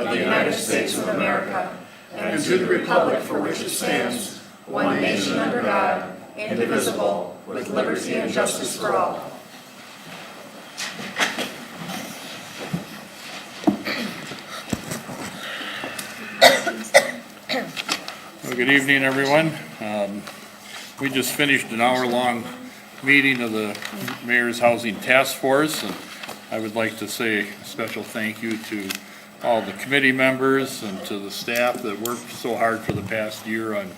of the United States of America, and to the republic for which it stands, one nation under God, indivisible, with liberty and justice for all. Well, good evening, everyone. We just finished an hour-long meeting of the Mayor's Housing Task Force, and I would like to say a special thank you to all the committee members and to the staff that worked so hard for the past year on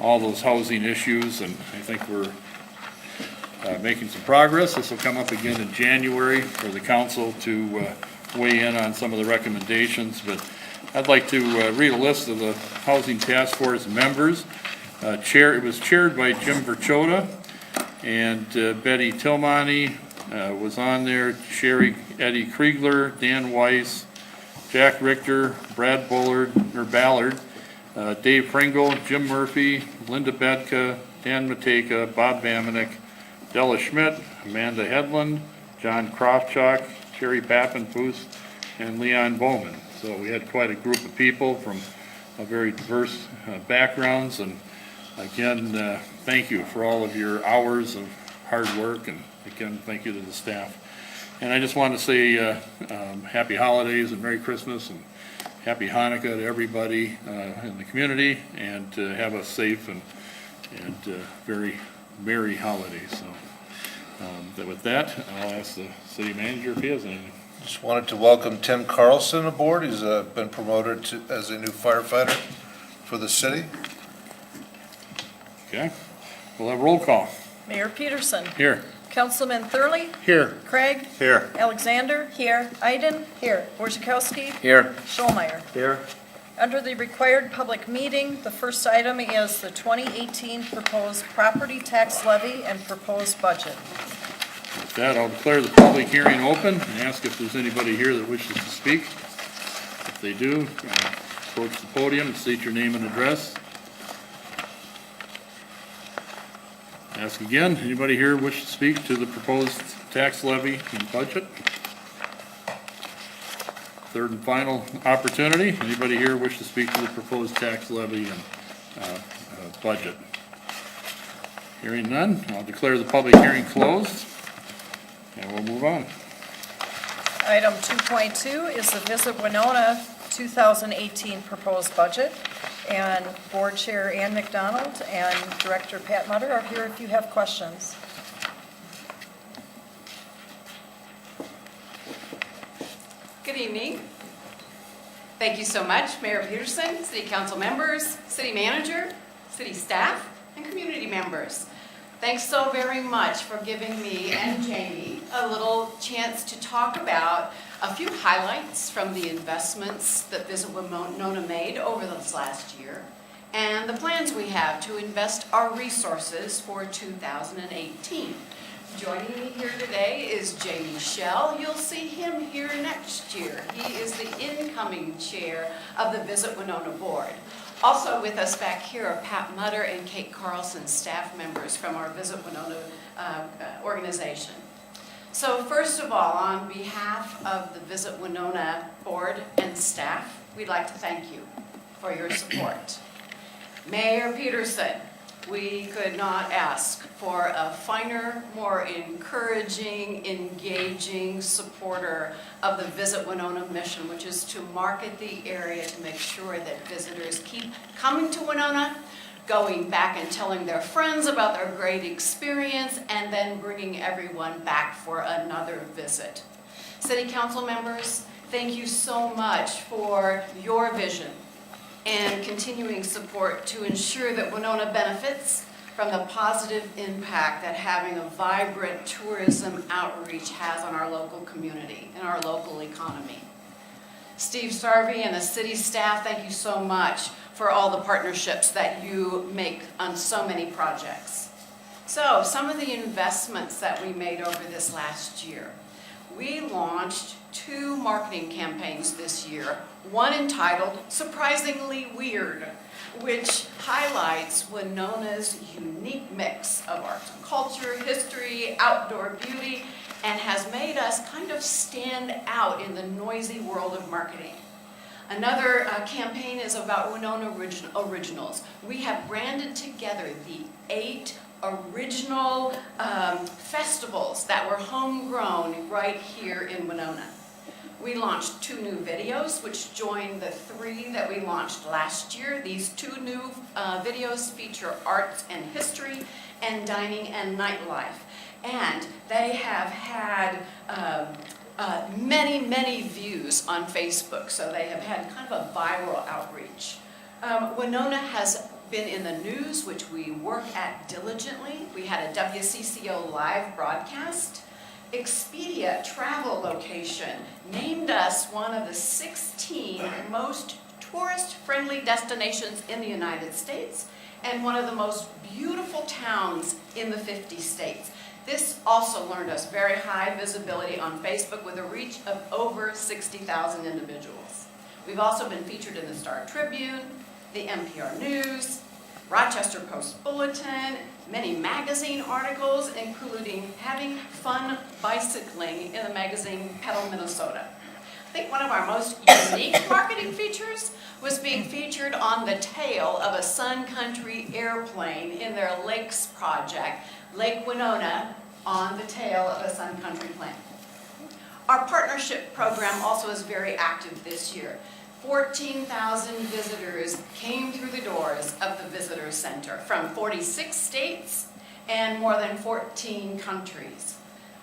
all those housing issues, and I think we're making some progress. This will come up again in January for the council to weigh in on some of the recommendations, but I'd like to read a list of the Housing Task Force members. It was chaired by Jim Verchota, and Betty Tilmani was on there, Sherry Eddie Kriegler, Dan Weiss, Jack Richter, Brad Ballard, Dave Pringle, Jim Murphy, Linda Bedka, Dan Mateka, Bob Bamanek, Della Schmidt, Amanda Hedlund, John Krofchak, Terry Pappenfuss, and Leon Bowman. So we had quite a group of people from very diverse backgrounds, and again, thank you for all of your hours of hard work, and again, thank you to the staff. And I just want to say happy holidays and Merry Christmas and happy Hanukkah to everybody in the community, and have a safe and very merry holiday. So with that, I'll ask the city manager if he has anything. Just wanted to welcome Tim Carlson aboard. He's been promoted as a new firefighter for the city. Okay, we'll have roll call. Mayor Peterson. Here. Councilman Thurley. Here. Craig. Here. Alexander. Here. Iden. Here. Wojciechowski. Here. Schulmeyer. Here. Under the required public meeting, the first item is the 2018 proposed property tax levy and proposed budget. With that, I'll declare the public hearing open and ask if there's anybody here that wishes to speak. If they do, approach the podium and state your name and address. Ask again, anybody here wish to speak to the proposed tax levy and budget? Third and final opportunity, anybody here wish to speak to the proposed tax levy and budget? Hearing none, I'll declare the public hearing closed, and we'll move on. Item 2.2 is the Visit Winona 2018 proposed budget. And Board Chair Ann McDonald and Director Pat Mutter are here if you have questions. Good evening. Thank you so much, Mayor Peterson, City Council members, City Manager, City staff, and community members. Thanks so very much for giving me and Jamie a little chance to talk about a few highlights from the investments that Visit Winona made over this last year, and the plans we have to invest our resources for 2018. Joining me here today is Jamie Schell. You'll see him here next year. He is the incoming chair of the Visit Winona Board. Also with us back here are Pat Mutter and Kate Carlson, staff members from our Visit Winona organization. So first of all, on behalf of the Visit Winona Board and staff, we'd like to thank you for your support. Mayor Peterson, we could not ask for a finer, more encouraging, engaging supporter of the Visit Winona mission, which is to market the area to make sure that visitors keep coming to Winona, going back and telling their friends about their great experience, and then bringing everyone back for another visit. City Council members, thank you so much for your vision and continuing support to ensure that Winona benefits from the positive impact that having a vibrant tourism outreach has on our local community and our local economy. Steve Sarvey and the city staff, thank you so much for all the partnerships that you make on so many projects. So, some of the investments that we made over this last year. We launched 2 marketing campaigns this year, one entitled Surprisingly Weird, which highlights Winona's unique mix of arts and culture, history, outdoor beauty, and has made us kind of stand out in the noisy world of marketing. Another campaign is about Winona Originals. We have branded together the 8 original festivals that were homegrown right here in Winona. We launched 2 new videos, which joined the 3 that we launched last year. These 2 new videos feature arts and history and dining and nightlife. And they have had many views on Facebook, so they have had kind of a viral outreach. Winona has been in the news, which we work at diligently. We had a WCCO live broadcast. Expedia travel location named us one of the 16 most tourist-friendly destinations in the United States and one of the most beautiful towns in the 50 states. This also earned us very high visibility on Facebook with a reach of over 60,000 individuals. We've also been featured in the Star Tribune, the NPR News, Rochester Post Bulletin, many magazine articles, including having fun bicycling in the magazine Pedal, Minnesota. I think one of our most unique marketing features was being featured on the tail of a Sun Country airplane in their lakes project, Lake Winona, on the tail of a Sun Country plane. Our partnership program also is very active this year. 14,000 visitors came through the doors of the Visitor Center from 46 states and more than 14 countries.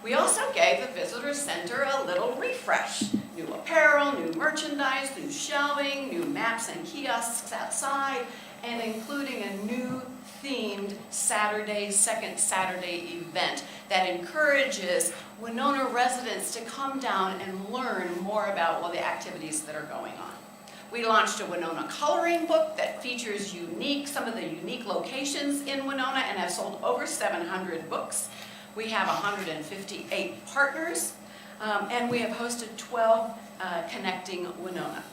We also gave the Visitor Center a little refresh. New apparel, new merchandise, new shelving, new maps and kiosks outside, and including a new themed second Saturday event that encourages Winona residents to come down and learn more about the activities that are going on. We launched a Winona coloring book that features some of the unique locations in Winona and have sold over 700 books. We have 158 partners, and we have hosted 12 Connecting Winona.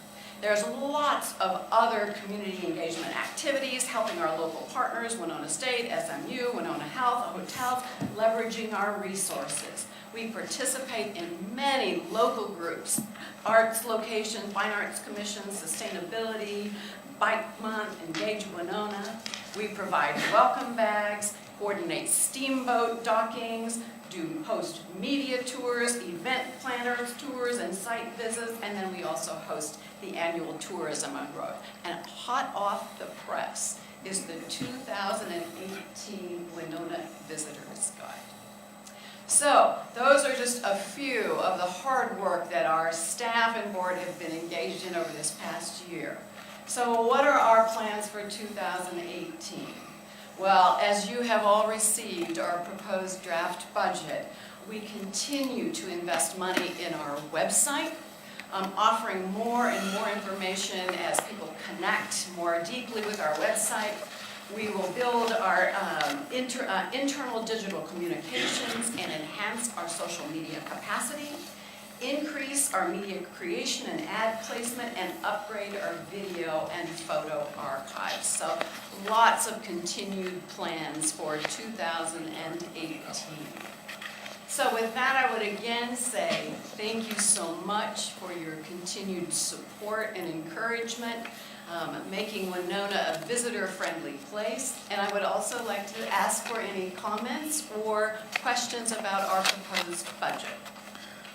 There's lots of other community engagement activities helping our local partners, Winona State, SMU, Winona Health, hotels, leveraging our resources. We participate in many local groups, arts location, fine arts commissions, sustainability, Bike Month, Engage Winona. We provide welcome bags, coordinate steamboat dockings, do host media tours, event planners tours, and site visits, and then we also host the annual tourism on road. And hot off the press is the 2018 Winona Visitors Guide. So those are just a few of the hard work that our staff and board have been engaged in over this past year. So what are our plans for 2018? Well, as you have all received our proposed draft budget, we continue to invest money in our website, offering more and more information as people connect more deeply with our website. We will build our internal digital communications and enhance our social media capacity, increase our media creation and ad placement, and upgrade our video and photo archives. So lots of continued plans for 2018. So with that, I would again say thank you so much for your continued support and encouragement, making Winona a visitor-friendly place. And I would also like to ask for any comments or questions about our proposed budget.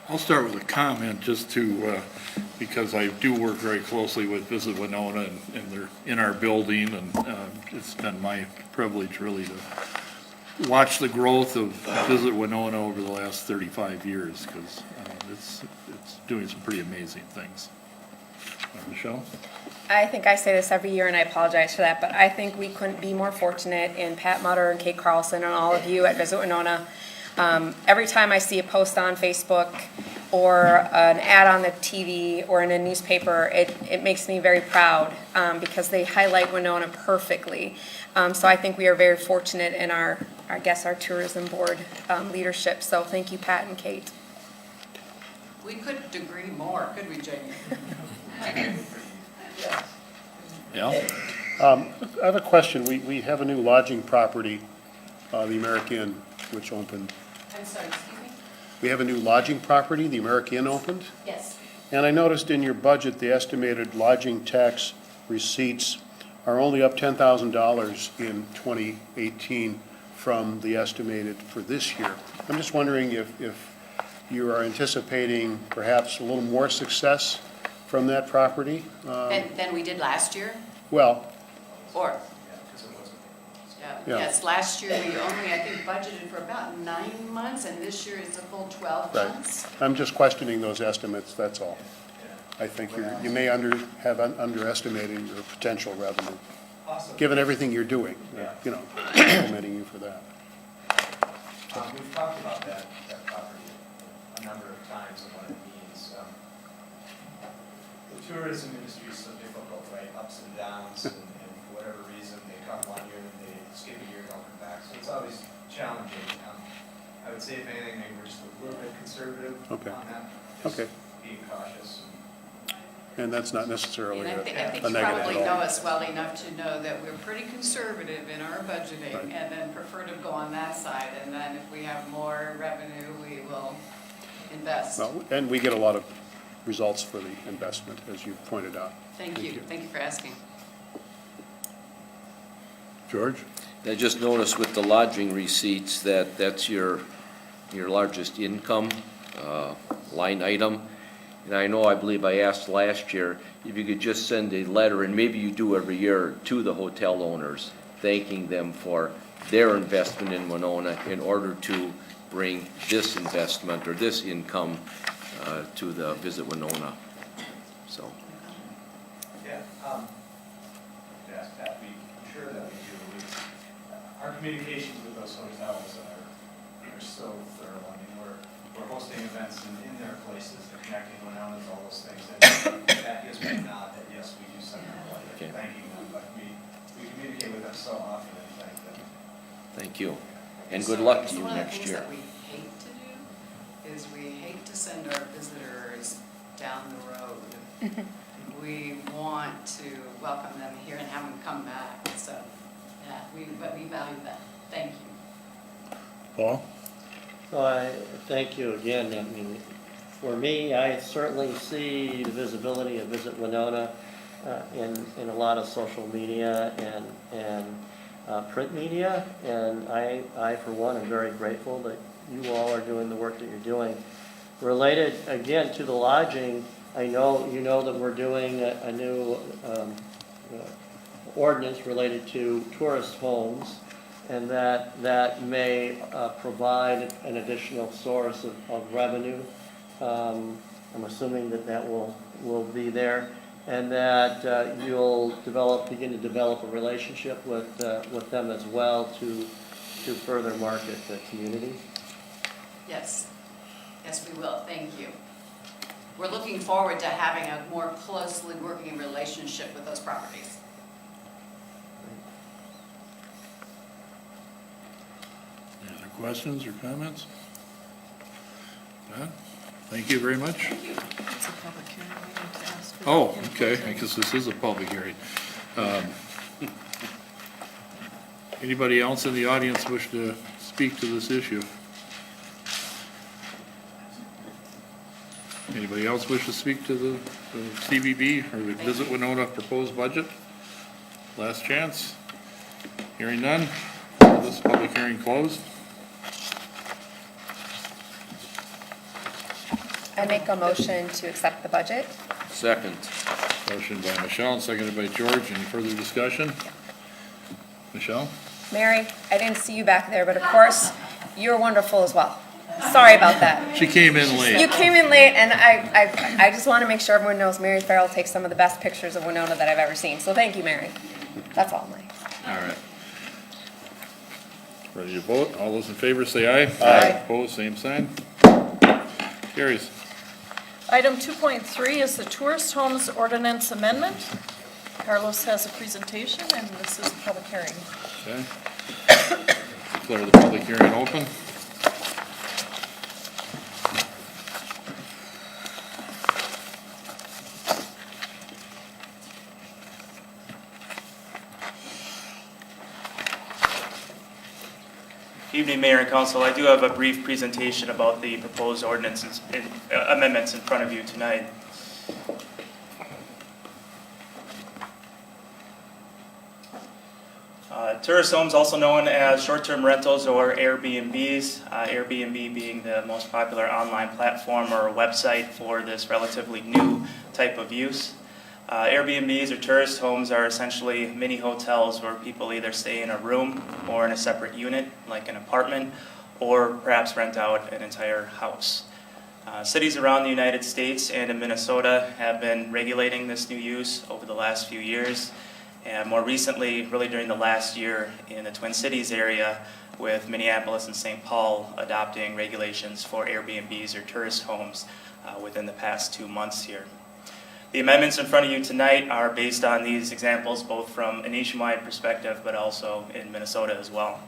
I'll start with a comment just to, because I do work very closely with Visit Winona and they're in our building, and it's been my privilege really to watch the growth of Visit Winona over the last 35 years, because it's doing some pretty amazing things. Michelle? I think I say this every year, and I apologize for that, but I think we couldn't be more fortunate in Pat Mutter and Kate Carlson and all of you at Visit Winona. Every time I see a post on Facebook or an ad on the TV or in a newspaper, it makes me very proud because they highlight Winona perfectly. So I think we are very fortunate in our tourism board leadership. So thank you, Pat and Kate. We couldn't agree more, could we, Jamie? Yeah? I have a question. We have a new lodging property, the American, which opened. I'm sorry, excuse me? We have a new lodging property, the American opened. Yes. And I noticed in your budget, the estimated lodging tax receipts are only up $10,000 in 2018 from the estimated for this year. I'm just wondering if you are anticipating perhaps a little more success from that property? Than we did last year, Well, or? Yeah. Yes, last year we only, I think, budgeted for about 9 months, and this year it's a full 12 right. months. I'm just questioning those estimates, that's all. I think you may underestimated your potential revenue, given everything you're doing, you know, complimenting you for that. We've talked about that property a number of times and what it means. The tourism industry is so difficult, right? Ups and downs, and for whatever reason, they come one year and they skip a year, don't come back. So it's always challenging. I would say if anything, maybe we're just a little bit conservative Okay. on that. Just Okay. being cautious. And that's not necessarily And I a think negative you probably at all. know us well enough to know that we're pretty conservative in our budgeting, Right. and then prefer to go on that side, and then if we have more revenue, we will invest. Well, and we get a lot of results for the investment, as you pointed out. Thank you for asking. George? I just noticed with the lodging receipts that that's your largest income line item. And I believe I asked last year, if you could just send a letter, and maybe you do every year, to the hotel owners, thanking them for their investment in Winona in order to bring this investment or this income to the Visit Winona. So, Yeah, yes, Pat, I'm sure that we do. Our communications with those hotels are so thorough. I mean, we're hosting events in their places, the Connecting Winonas, all those things. And that gives me a nod that, yes, we do send them a letter Okay. thanking them, but we communicate with them so often and thank them. thank you. And good luck to you One of the next things year. that we hate to do is we hate to send our visitors down the road. We want to welcome them here and have them come back, so, yeah, but we value that. Thank you. Paul? Well, I thank you again. I mean, for me, I certainly see the visibility of Visit Winona in a lot of social media and print media, and I, for one, am very grateful that you all are doing the work that you're doing. Related, again, to the lodging, I know, you know that we're doing a new ordinance related to tourist homes, and that may provide an additional source of revenue. I'm assuming that will be there, and that you'll begin to develop a relationship with them as well to further market the community. Yes, yes, we will, thank you. We're looking forward to having a more closely working relationship with those properties. Any other questions or comments? Pat? Thank you very much. Thank you. It's a public hearing, we need to ask for Oh, input okay, and- I guess this is a public hearing. Anybody else in the audience wish to speak to this issue? Anybody else wish to speak to the CBB or the Visit Winona proposed budget? Last chance. Hearing none. This public hearing closed. I make a motion to accept the budget. Second. Motion by Michelle and seconded by George. Any further discussion? Michelle? Mary, I didn't see you back there, but of course, you're wonderful as well. Sorry about that. She came in You late. came in late, and I just want to make sure everyone knows Mary Farrell takes some of the best pictures of Winona that I've ever seen. So thank you, Mary. That's all, Mike. All right. Ready to vote? All those in favor say aye. Aye. Opposed, same sign. Carries. Item 2.3 is the Tourist Homes Ordinance Amendment. Carlos has a presentation, and this is a public hearing. Okay. Declare the public hearing open. Evening, Mayor and Council. I do have a brief presentation about the proposed ordinances and amendments in front of you tonight. Tourist homes, also known as short-term rentals or Airbnbs, Airbnb being the most popular online platform or website for this relatively new type of use. Airbnbs or tourist homes are essentially mini hotels where people either stay in a room or in a separate unit, like an apartment, or perhaps rent out an entire house. Cities around the United States and in Minnesota have been regulating this new use over the last few years, and more recently, really during the last year in the Twin Cities area, with Minneapolis and St. Paul adopting regulations for Airbnbs or tourist homes within the past 2 months here. The amendments in front of you tonight are based on these examples, both from a nationwide perspective, but also in Minnesota as well.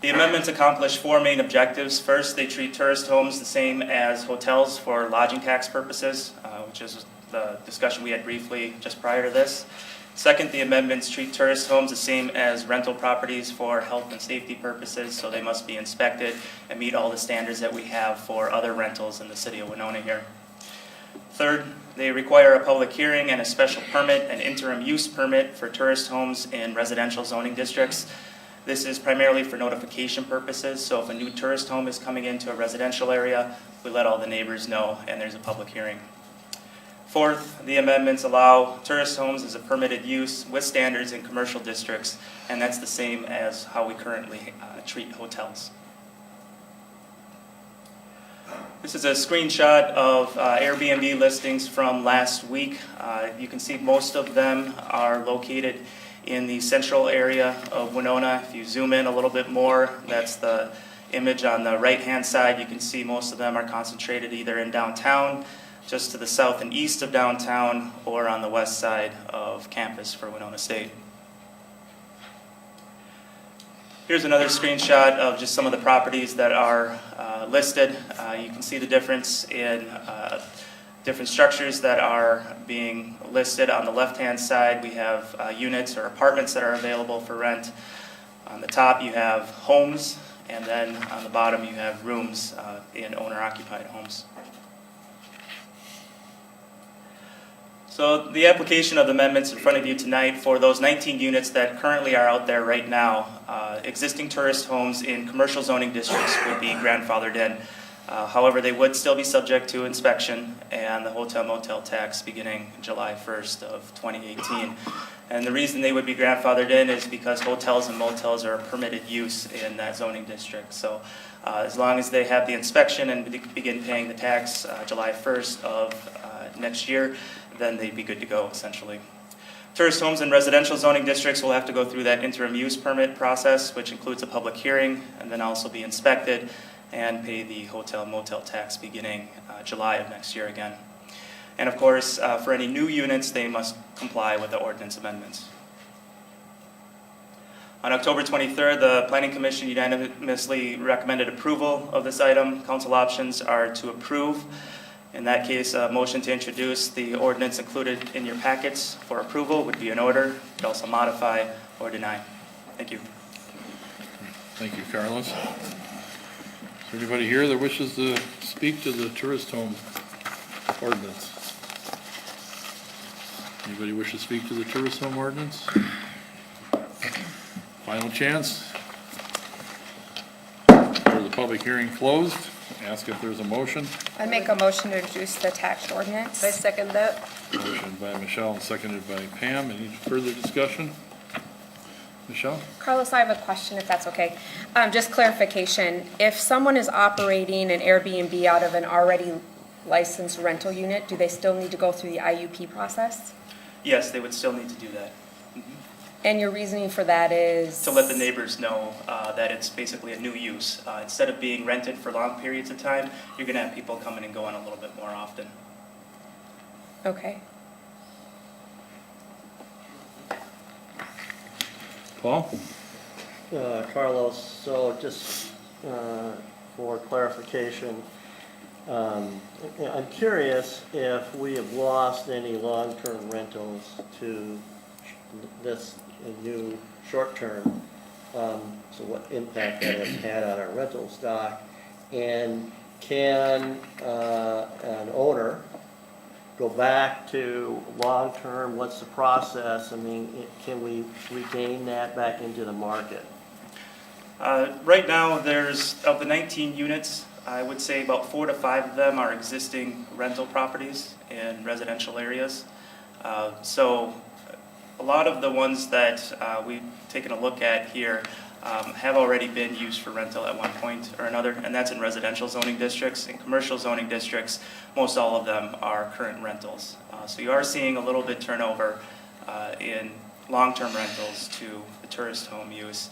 The amendments accomplish 4 main objectives. First, they treat tourist homes the same as hotels for lodging tax purposes, which is the discussion we had briefly just prior to this. Second, the amendments treat tourist homes the same as rental properties for health and safety purposes, so they must be inspected and meet all the standards that we have for other rentals in the city of Winona here. Third, they require a public hearing and a special permit, an interim use permit for tourist homes in residential zoning districts. This is primarily for notification purposes, so if a new tourist home is coming into a residential area, we let all the neighbors know and there's a public hearing. Fourth, the amendments allow tourist homes as a permitted use with standards in commercial districts, and that's the same as how we currently treat hotels. This is a screenshot of Airbnb listings from last week. You can see most of them are located in the central area of Winona. If you zoom in a little bit more, that's the image on the right-hand side. You can see most of them are concentrated either in downtown, just to the south and east of downtown, or on the west side of campus for Winona State. Here's another screenshot of just some of the properties that are listed. You can see the difference in different structures that are being listed. On the left-hand side, we have units or apartments that are available for rent. On the top, you have homes, and then on the bottom, you have rooms in owner-occupied homes. So the application of the amendments in front of you tonight for those 19 units that currently are out there right now, existing tourist homes in commercial zoning districts would be grandfathered in. However, they would still be subject to inspection and the hotel motel tax beginning July 1st of 2018. And the reason they would be grandfathered in is because hotels and motels are a permitted use in that zoning district. So as long as they have the inspection and begin paying the tax July 1st of next year, then they'd be good to go, essentially. Tourist homes in residential zoning districts will have to go through that interim use permit process, which includes a public hearing, and then also be inspected and pay the hotel motel tax beginning July of next year again. And of course, for any new units, they must comply with the ordinance amendments. On October 23rd, the Planning Commission unanimously recommended approval of this item. Council options are to approve. In that case, a motion to introduce the ordinance included in your packets for approval would be in order. You could also modify or deny. Thank you. Thank you, Carlos. Is there anybody here that wishes to speak to the tourist home ordinance? Anybody wish to speak to the tourist home ordinance? Final chance. For the public hearing closed, ask if there's a motion. I make a motion to introduce the tax ordinance. I second that. Motion by Michelle and seconded by Pam. Any further discussion? Michelle? Carlos, I have a question, if that's okay. Just clarification, if someone is operating an Airbnb out of an already licensed rental unit, do they still need to go through the IUP process? Yes, they would still need to do that. And your reasoning for that is? To let the neighbors know that it's basically a new use. Instead of being rented for long periods of time, you're going to have people coming and going a little bit more often. Okay. Paul? Carlos, so just for clarification, I'm curious if we have lost any long-term rentals to this new short-term So what impact that has had on our rental stock? And can an owner go back to long-term, what's the process? I mean, can we regain that back into the market? Right now, of the 19 units, I would say about 4 to 5 of them are existing rental properties in residential areas. So a lot of the ones that we've taken a look at here have already been used for rental at one point or another, and that's in residential zoning districts. In commercial zoning districts, most all of them are current rentals. So you are seeing a little bit turnover in long-term rentals to the tourist home use.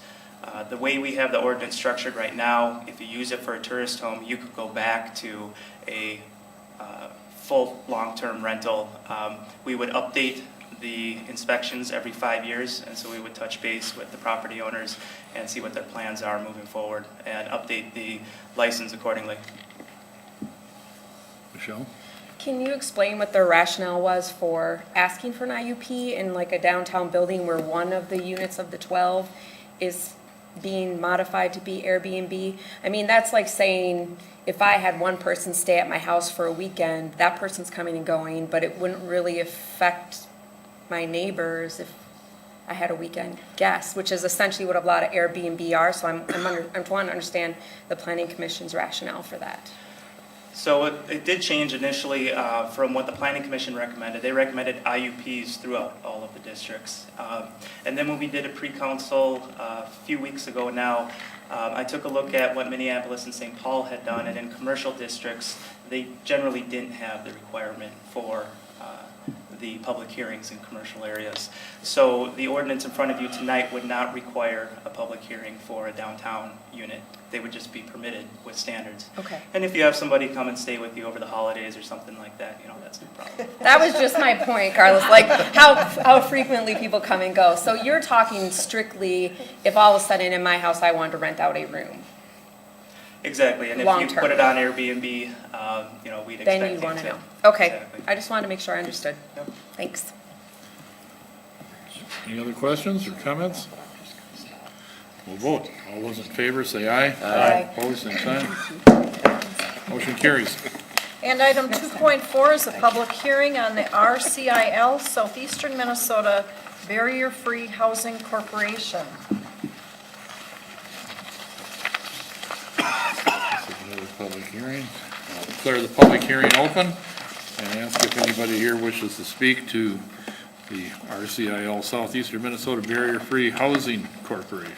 The way we have the ordinance structured right now, if you use it for a tourist home, you could go back to a full long-term rental. We would update the inspections every 5 years, and so we would touch base with the property owners and see what their plans are moving forward and update the license accordingly. Michelle? Can you explain what the rationale was for asking for an IUP in like a downtown building where one of the units of the 12 is being modified to be Airbnb? I mean, that's like saying if I had one person stay at my house for a weekend, that person's coming and going, but it wouldn't really affect my neighbors if I had a weekend guest, which is essentially what a lot of Airbnb are. So I'm trying to understand the Planning Commission's rationale for that. So it did change initially from what the Planning Commission recommended. They recommended IUPs throughout all of the districts. And then when we did a pre-council a few weeks ago now, I took a look at what Minneapolis and St. Paul had done, and in commercial districts, they generally didn't have the requirement for the public hearings in commercial areas. So the ordinance in front of you tonight would not require a public hearing for a downtown unit. They would just be permitted with standards. Okay. And if you have somebody come and stay with you over the holidays or something like that, that's no problem. That was just my point, Carlos, like how frequently people come and go. So you're talking strictly if all of a sudden in my house I wanted to rent out a room. Exactly, and if Long you term. put it on Airbnb, we'd expect Then you'd you want to to. know. Okay, Exactly. I just wanted to make sure I understood. Yep. Thanks. Any other questions or comments? We'll vote. All those in favor say aye. Aye. Opposed, same sign. Motion carries. And item 2.4 is a public hearing on the RCIL Southeastern Minnesota Barrier-Free Housing Corporation. Another public hearing. I'll declare the public hearing open and ask if anybody here wishes to speak to the RCIL Southeastern Minnesota Barrier-Free Housing Corporation.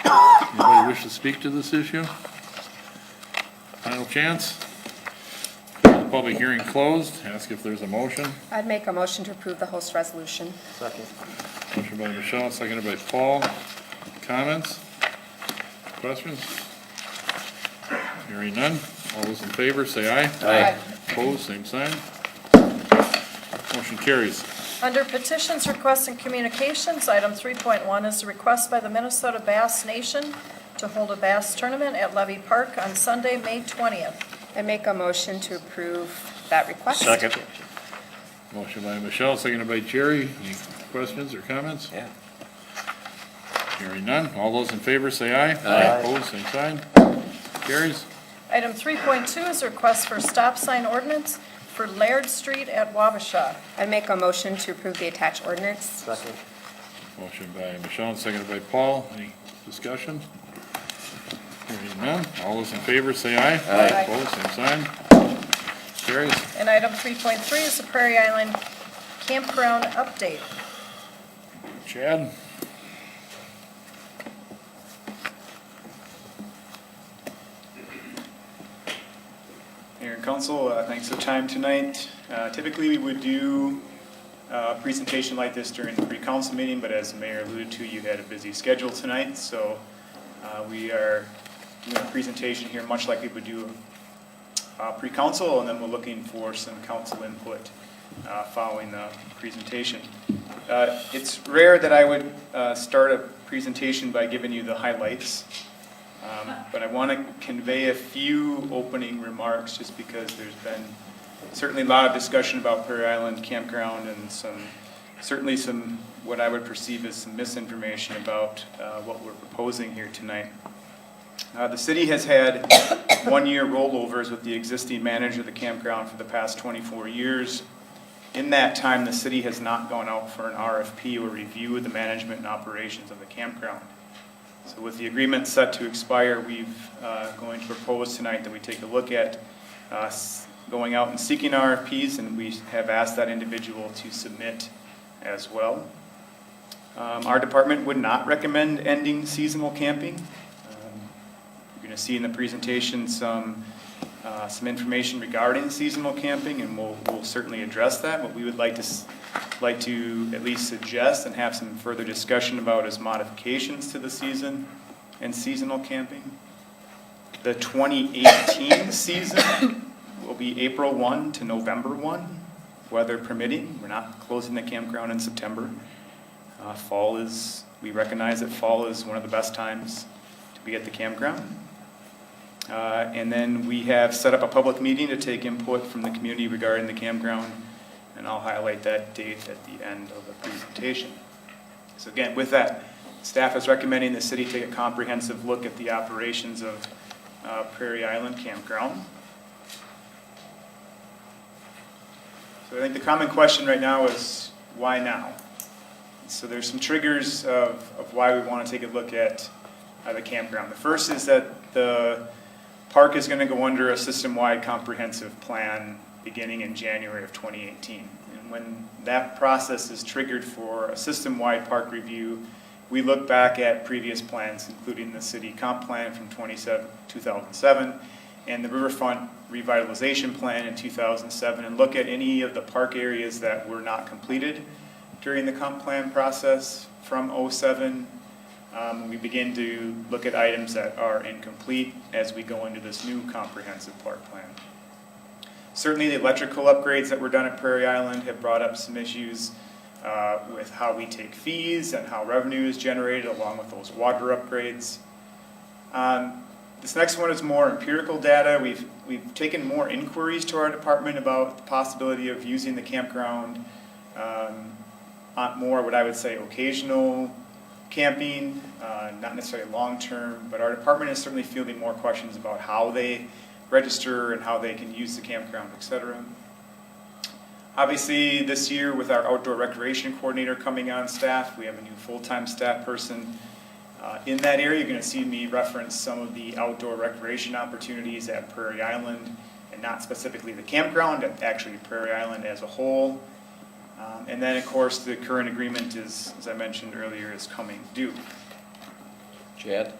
Anybody wish to speak to this issue? Final chance? The public hearing closed. Ask if there's a motion. I'd make a motion to approve the host resolution. Second. Motion by Michelle, seconded by Paul. Comments? Questions? Hearing none. All those in favor, say aye. Aye. Opposed, same sign. Motion carries. Under petitions, requests, and communications, item 3.1 is a request by the Minnesota Bass Nation to hold a bass tournament at Levy Park on Sunday, May 20th. I make a motion to approve that request. Motion by Michelle, seconded by Jerry. Any questions or comments? Yeah. Hearing none. All those in favor, say aye. Aye. Opposed, same sign. Carries. Item 3.2 is a request for stop sign ordinance for Laird Street at Wabasha. I make a motion to approve the attached ordinance. Second. Motion by Michelle, seconded by Paul. Any discussion? Hearing none. All those in favor, say aye. Aye. Opposed, same sign. Carries. And item 3.3 is the Prairie Island Campground update. Chad? Mayor and Council, thanks for the time tonight. Typically, we would do a presentation like this during the pre-council meeting, but as the mayor alluded to, you had a busy schedule tonight, so we are doing a presentation here much like we would do pre-council, and then we're looking for some council input following the presentation. It's rare that I would start a presentation by giving you the highlights. But I want to convey a few opening remarks just because there's been certainly a lot of discussion about Prairie Island Campground and some certainly some, what I would perceive as some misinformation about what we're proposing here tonight. The city has had one-year rollovers with the existing manager of the campground for the past 24 years. In that time, the city has not gone out for an RFP or review of the management and operations of the campground. So with the agreement set to expire, we've going to propose tonight that we take a look at going out and seeking RFPs, and we have asked that individual to submit as well. Our department would not recommend ending seasonal camping. You're going to see in the presentation some information regarding seasonal camping, and we'll certainly address that. What we would like to at least suggest and have some further discussion about is modifications to the season and seasonal camping. The 2018 season will be April 1 to November 1, weather permitting. We're not closing the campground in September. We recognize that fall is one of the best times to be at the campground. And then we have set up a public meeting to take input from the community regarding the campground, and I'll highlight that date at the end of the presentation. So again, with that, staff is recommending the city take a comprehensive look at the operations of Prairie Island Campground. So I think the common question right now is, why now? So there's some triggers of why we want to take a look at the campground. The first is that the park is going to go under a system-wide comprehensive plan beginning in January of 2018. And when that process is triggered for a system-wide park review, we look back at previous plans, including the city comp plan from 2007 and the riverfront revitalization plan in 2007, and look at any of the park areas that were not completed during the comp plan process from 2007. We begin to look at items that are incomplete as we go into this new comprehensive park plan. Certainly the electrical upgrades that were done at Prairie Island have brought up some issues with how we take fees and how revenue is generated along with those water upgrades. This next one is more empirical data. We've taken more inquiries to our department about the possibility of using the campground on more what I would say occasional camping, not necessarily long-term, but our department is certainly fielding more questions about how they register and how they can use the campground, etc. Obviously, this year with our outdoor recreation coordinator coming on staff, we have a new full-time staff person in that area. You're going to see me reference some of the outdoor recreation opportunities at Prairie Island, and not specifically the campground, but actually Prairie Island as a whole. And then, of course, the current agreement is, as I mentioned earlier, is coming due. Chad,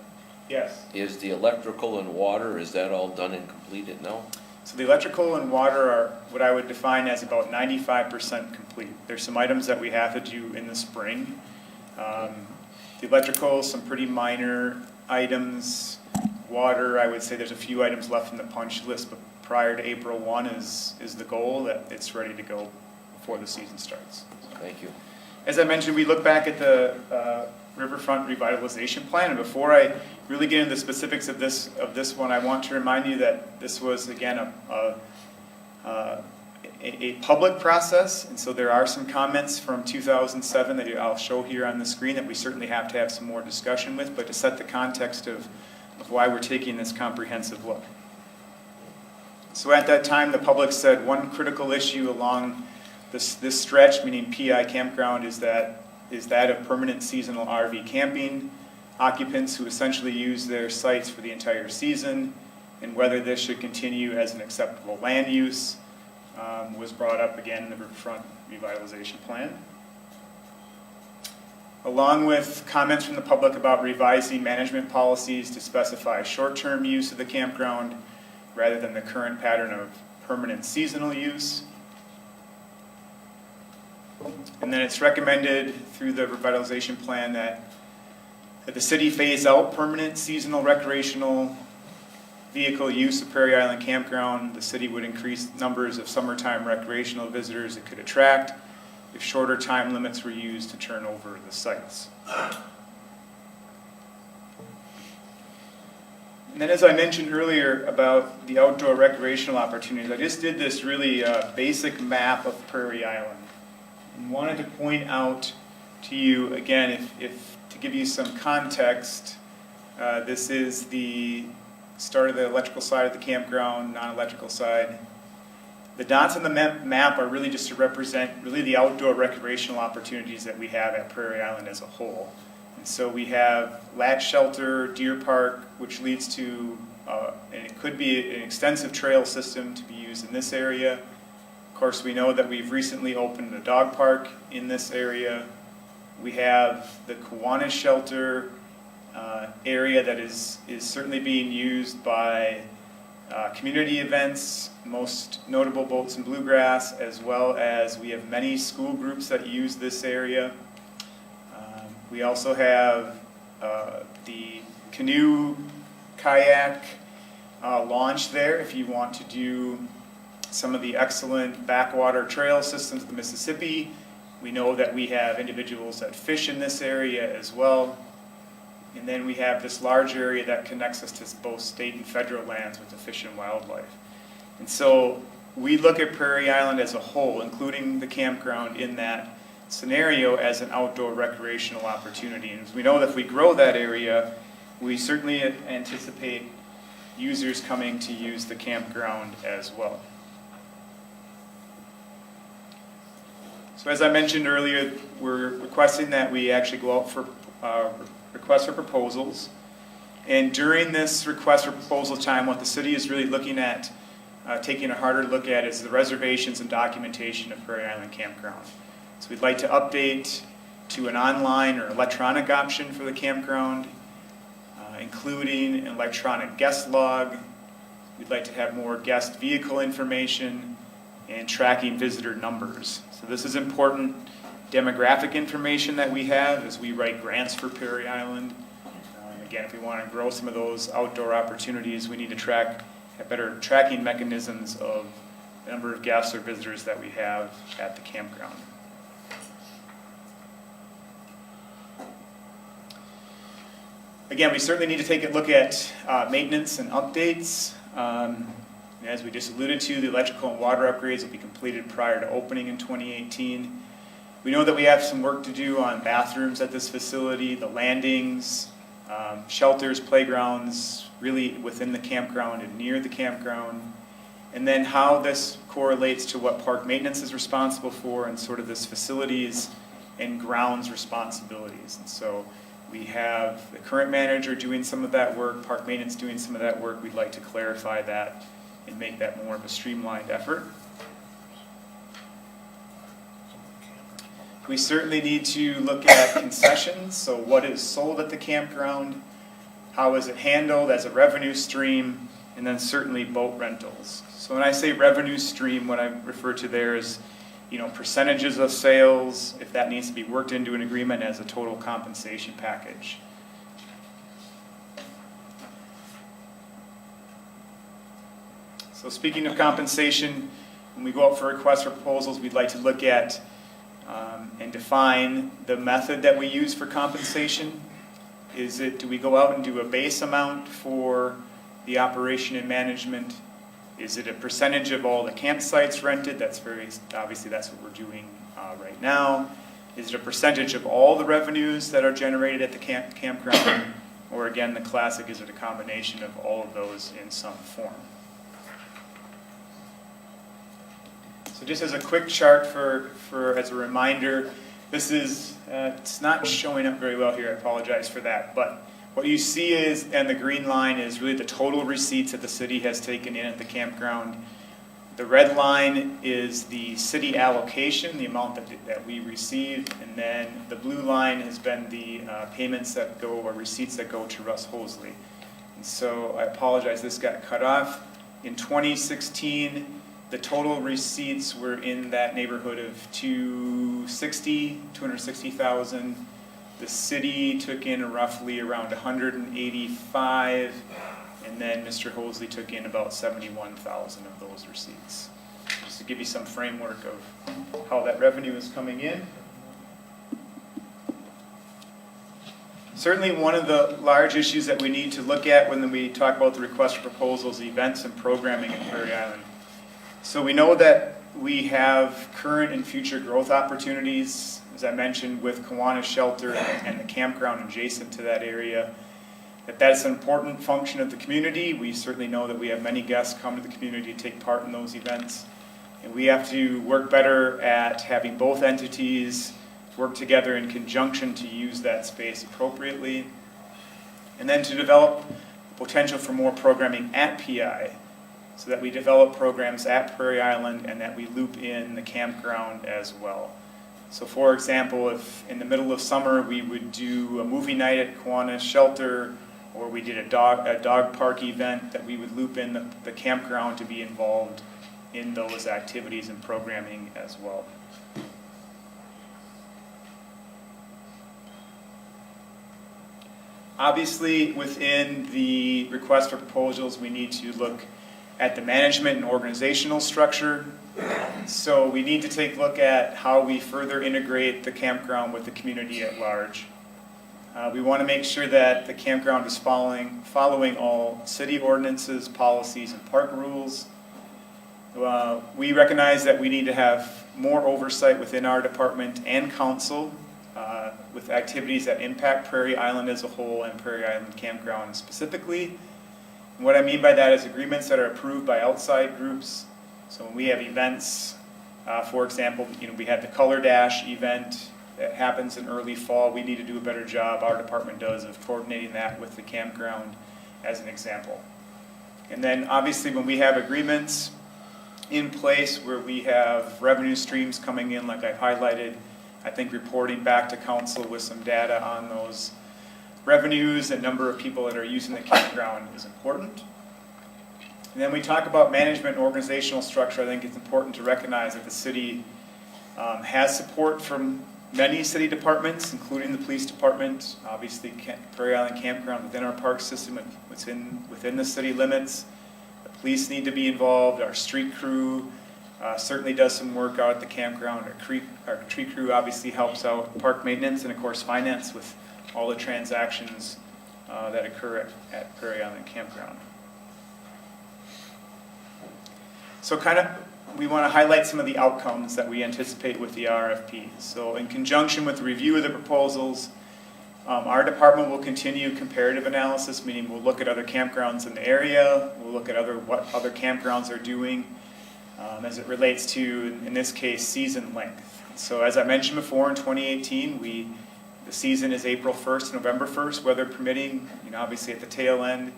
Yes. is the electrical and water, is that all done and completed now? So the electrical and water are what I would define as about 95% complete. There's some items that we have to do in the spring. The electrical, some pretty minor items. Water, I would say there's a few items left in the punch list, but prior to April 1 is the goal that it's ready to go before the season starts. Thank you. As I mentioned, we look back at the riverfront revitalization plan, and before I really get into the specifics of this one, I want to remind you that this was again a public process, and so there are some comments from 2007 that I'll show here on the screen that we certainly have to have some more discussion with, but to set the context of why we're taking this comprehensive look. So at that time, the public said one critical issue along this stretch, meaning PI campground, is that of permanent seasonal RV camping occupants who essentially use their sites for the entire season, and whether this should continue as an acceptable land use was brought up again in the riverfront revitalization plan. Along with comments from the public about revising management policies to specify short-term use of the campground rather than the current pattern of permanent seasonal use. And then it's recommended through the revitalization plan that the city phase out permanent seasonal recreational vehicle use of Prairie Island Campground. The city would increase numbers of summertime recreational visitors it could attract if shorter time limits were used to turn over the sites. And then as I mentioned earlier about the outdoor recreational opportunities, I just did this really basic map of Prairie Island. and wanted to point out to you, again, if to give you some context, this is the start of the electrical side of the campground, non-electrical side. The dots on the map are really just to represent really the outdoor recreational opportunities that we have at Prairie Island as a whole. And so we have latch shelter, deer park, which leads to, and it could be an extensive trail system to be used in this area. Of course, we know that we've recently opened a dog park in this area. We have the Kiwanis shelter area that is certainly being used by community events, most notable Boats and Bluegrass, as well as we have many school groups that use this area. We also have the canoe, kayak launch there if you want to do some of the excellent backwater trail systems of the Mississippi. We know that we have individuals that fish in this area as well. And then we have this large area that connects us to both state and federal lands with the fish and wildlife. And so we look at Prairie Island as a whole, including the campground in that scenario, as an outdoor recreational opportunity. And we know that if we grow that area, we certainly anticipate users coming to use the campground as well. So as I mentioned earlier, we're requesting that we actually go out for requests for proposals. And during this request for proposal time, what the city is really looking at, taking a harder look at, is the reservations and documentation of Prairie Island Campground. So we'd like to update to an online or electronic option for the campground, including an electronic guest log. We'd like to have more guest vehicle information and tracking visitor numbers. So this is important demographic information that we have as we write grants for Prairie Island. Again, if we want to grow some of those outdoor opportunities, we need to have better tracking mechanisms of the number of guests or visitors that we have at the campground. Again, we certainly need to take a look at maintenance and updates. As we just alluded to, the electrical and water upgrades will be completed prior to opening in 2018. We know that we have some work to do on bathrooms at this facility, the landings, shelters, playgrounds, really within the campground and near the campground. And then how this correlates to what park maintenance is responsible for and sort of this facilities and grounds responsibilities. And so we have the current manager doing some of that work, park maintenance doing some of that work. We'd like to clarify that and make that more of a streamlined effort. We certainly need to look at concessions, so what is sold at the campground, how is it handled as a revenue stream, and then certainly boat rentals. So when I say revenue stream, what I refer to there is, percentages of sales, if that needs to be worked into an agreement as a total compensation package. So speaking of compensation, when we go out for requests for proposals, we'd like to look at and define the method that we use for compensation. Do we go out and do a base amount for the operation and management? Is it a percentage of all the campsites rented? Obviously that's what we're doing right now. Is it a percentage of all the revenues that are generated at the campground? Or again, the classic, is it a combination of all of those in some form? So just as a quick chart as a reminder, this is, it's not showing up very well here, I apologize for that, but what you see is, and the green line is really the total receipts that the city has taken in at the campground. The red line is the city allocation, the amount that we received, and then the blue line has been the payments that go, or receipts that go to Russ Hosley. And so I apologize, this got cut off. In 2016, the total receipts were in that neighborhood of 260,000. The city took in roughly around 185, and then Mr. Hosley took in about 71,000 of those receipts. Just to give you some framework of how that revenue is coming in. Certainly one of the large issues that we need to look at when we talk about the request for proposals, events and programming in Prairie Island. So we know that we have current and future growth opportunities, as I mentioned, with Kiwanis Shelter and the campground adjacent to that area. That's an important function of the community. We certainly know that we have many guests come to the community to take part in those events. And we have to work better at having both entities work together in conjunction to use that space appropriately. And then to develop potential for more programming at PI, so that we develop programs at Prairie Island and that we loop in the campground as well. So for example, if in the middle of summer we would do a movie night at Kiwanis Shelter, or we did a dog park event, that we would loop in the campground to be involved in those activities and programming as well. Obviously, within the request for proposals, we need to look at the management and organizational structure. So we need to take a look at how we further integrate the campground with the community at large. We want to make sure that the campground is following all city ordinances, policies, and park rules. We recognize that we need to have more oversight within our department and council with activities that impact Prairie Island as a whole and Prairie Island Campground specifically. And what I mean by that is agreements that are approved by outside groups. So when we have events, for example, we had the Color Dash event that happens in early fall. We need to do a better job, our department does, of coordinating that with the campground as an example. And then obviously when we have agreements in place where we have revenue streams coming in, like I've highlighted, I think reporting back to council with some data on those revenues and number of people that are using the campground is important. And then we talk about management and organizational structure. I think it's important to recognize that the city has support from many city departments, including the police department, obviously Prairie Island Campground within our park system, within the city limits. The police need to be involved. Our street crew certainly does some work out at the campground. Our tree crew obviously helps out park maintenance and of course finance with all the transactions that occur at Prairie Island Campground. So we want to highlight some of the outcomes that we anticipate with the RFP. So in conjunction with the review of the proposals, our department will continue comparative analysis, meaning we'll look at other campgrounds in the area, we'll look at what other campgrounds are doing as it relates to, in this case, season length. So as I mentioned before, in 2018, the season is April 1st to November 1st, weather permitting, obviously at the tail end.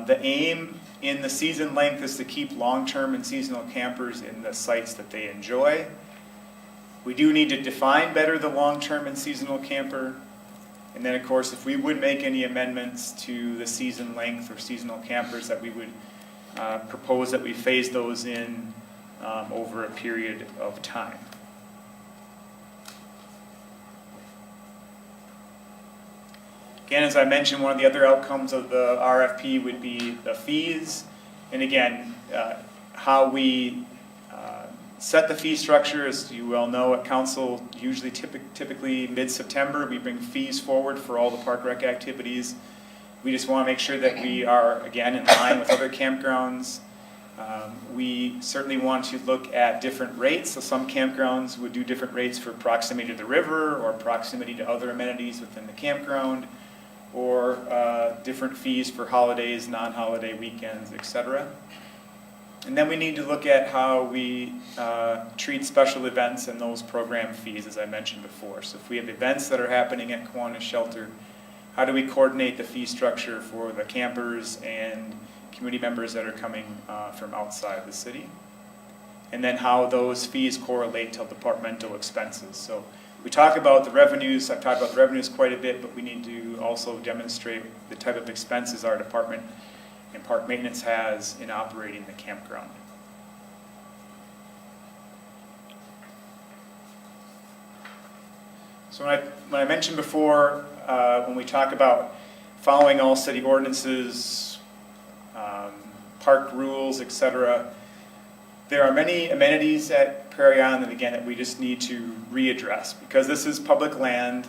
The aim in the season length is to keep long-term and seasonal campers in the sites that they enjoy. We do need to define better the long-term and seasonal camper. And then, of course, if we would make any amendments to the season length or seasonal campers, that we would propose that we phase those in over a period of time. Again, as I mentioned, one of the other outcomes of the RFP would be the fees. And again, how we set the fee structure, as you well know, at council, usually typically mid-September, we bring fees forward for all the park rec activities. We just want to make sure that we are, again, in line with other campgrounds. We certainly want to look at different rates. So some campgrounds would do different rates for proximity to the river or proximity to other amenities within the campground, or different fees for holidays, non-holiday weekends, etc. And then we need to look at how we treat special events and those program fees, as I mentioned before. So if we have events that are happening at Kiwanis Shelter, how do we coordinate the fee structure for the campers and community members that are coming from outside the city? And then how those fees correlate to departmental expenses. So we talk about the revenues, I've talked about the revenues quite a bit, but we need to also demonstrate the type of expenses our department and park maintenance has in operating the campground. So when I mentioned before, when we talk about following all city ordinances, park rules, etc., there are many amenities at Prairie Island, and again, that we just need to readdress. Because this is public land,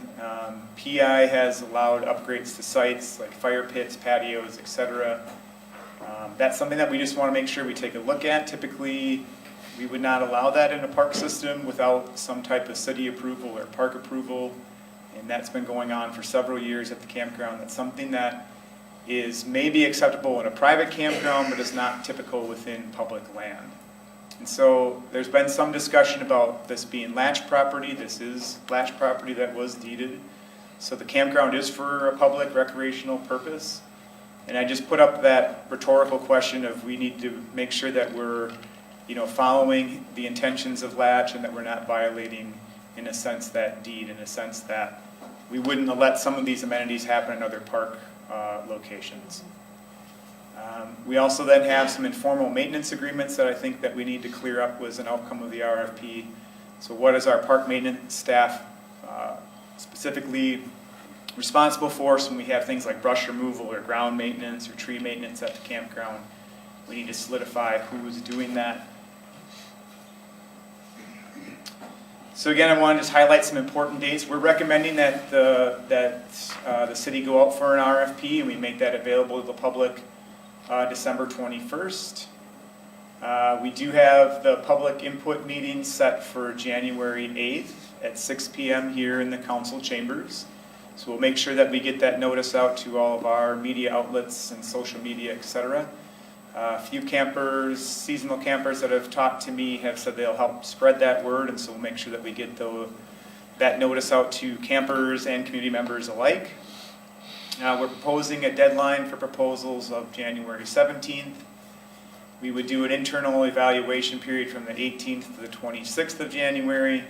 PI has allowed upgrades to sites like fire pits, patios, etc. That's something that we just want to make sure we take a look at. Typically, We would not allow that in a park system without some type of city approval or park approval. And that's been going on for several years at the campground. That's something that is maybe acceptable in a private campground, but is not typical within public land. And so there's been some discussion about this being latch property. This is latch property that was deeded. So the campground is for a public recreational purpose. And I just put up that rhetorical question of we need to make sure that we're, following the intentions of latch and that we're not violating, in a sense, that deed, in a sense that we wouldn't let some of these amenities happen in other park locations. We also then have some informal maintenance agreements that I think that we need to clear up was an outcome of the RFP. So what is our park maintenance staff specifically responsible for? So when we have things like brush removal or ground maintenance or tree maintenance at the campground, we need to solidify who's doing that. So again, I want to just highlight some important dates. We're recommending that the city go out for an RFP and we make that available to the public December 21st. We do have the public input meeting set for January 8th at 6 p.m. here in the council chambers. So we'll make sure that we get that notice out to all of our media outlets and social media, etc. A few campers, seasonal campers that have talked to me have said they'll help spread that word, and so we'll make sure that we get that notice out to campers and community members alike. We're proposing a deadline for proposals of January 17th. We would do an internal evaluation period from the 18th to the 26th of January.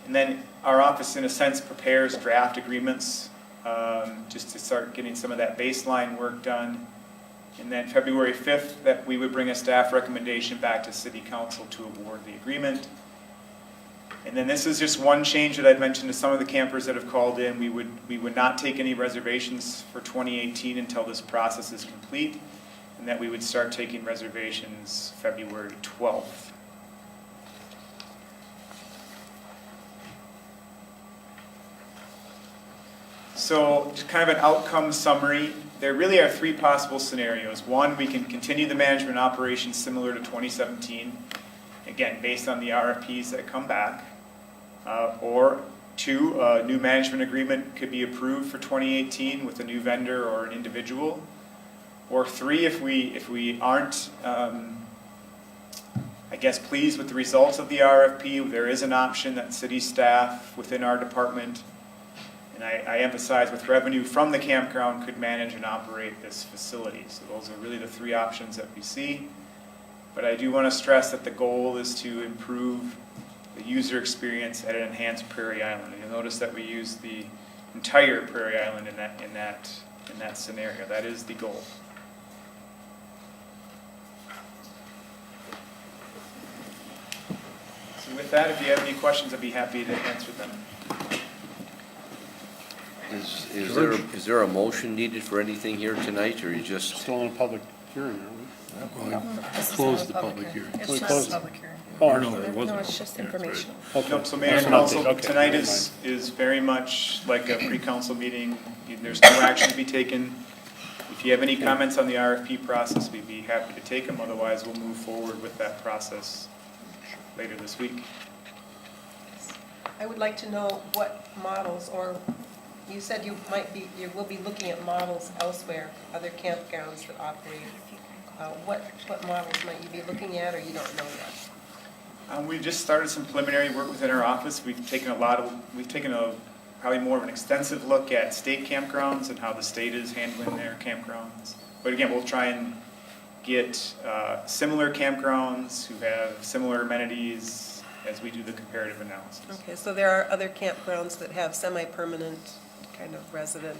And then our office, in a sense, prepares draft agreements just to start getting some of that baseline work done. And then February 5th, that we would bring a staff recommendation back to City Council to award the agreement. And then this is just one change that I'd mentioned to some of the campers that have called in. We would not take any reservations for 2018 until this process is complete, and that we would start taking reservations February 12th. So just kind of an outcome summary. There really are three possible scenarios. One, we can continue the management operations similar to 2017, again, based on the RFPs that come back. Or two, a new management agreement could be approved for 2018 with a new vendor or an individual. Or three, if we aren't, pleased with the results of the RFP, there is an option that city staff within our department, and I emphasize with revenue from the campground, could manage and operate this facility. So those are really the three options that we see. But I do want to stress that the goal is to improve the user experience at an enhanced Prairie Island. And you'll notice that we use the entire Prairie Island in that scenario. That is the goal. So with that, if you have any questions, I'd be happy to answer them. Is there a motion needed for anything here tonight, or you just? Still in a public hearing, aren't we? Close the public hearing. It's We just closed a it. public hearing. Oh, No, there wasn't. No, it's just Yeah, that's right. informational. okay. Nope, so Mayor That's and an Council, update. Okay, tonight never is very much like a pre-council meeting. There's no action to be taken. If you have any comments on the RFP process, we'd be happy to take them. Otherwise, we'll move forward with that process later this week. I would like to know what models, or you said you will be looking at models elsewhere, other campgrounds that operate. What models might you be looking at, or you don't know yet? We just started some preliminary work within our office. We've taken probably more of an extensive look at state campgrounds and how the state is handling their campgrounds. But again, we'll try and get similar campgrounds who have similar amenities as we do the comparative analysis. Okay, so there are other campgrounds that have semi-permanent kind of resident.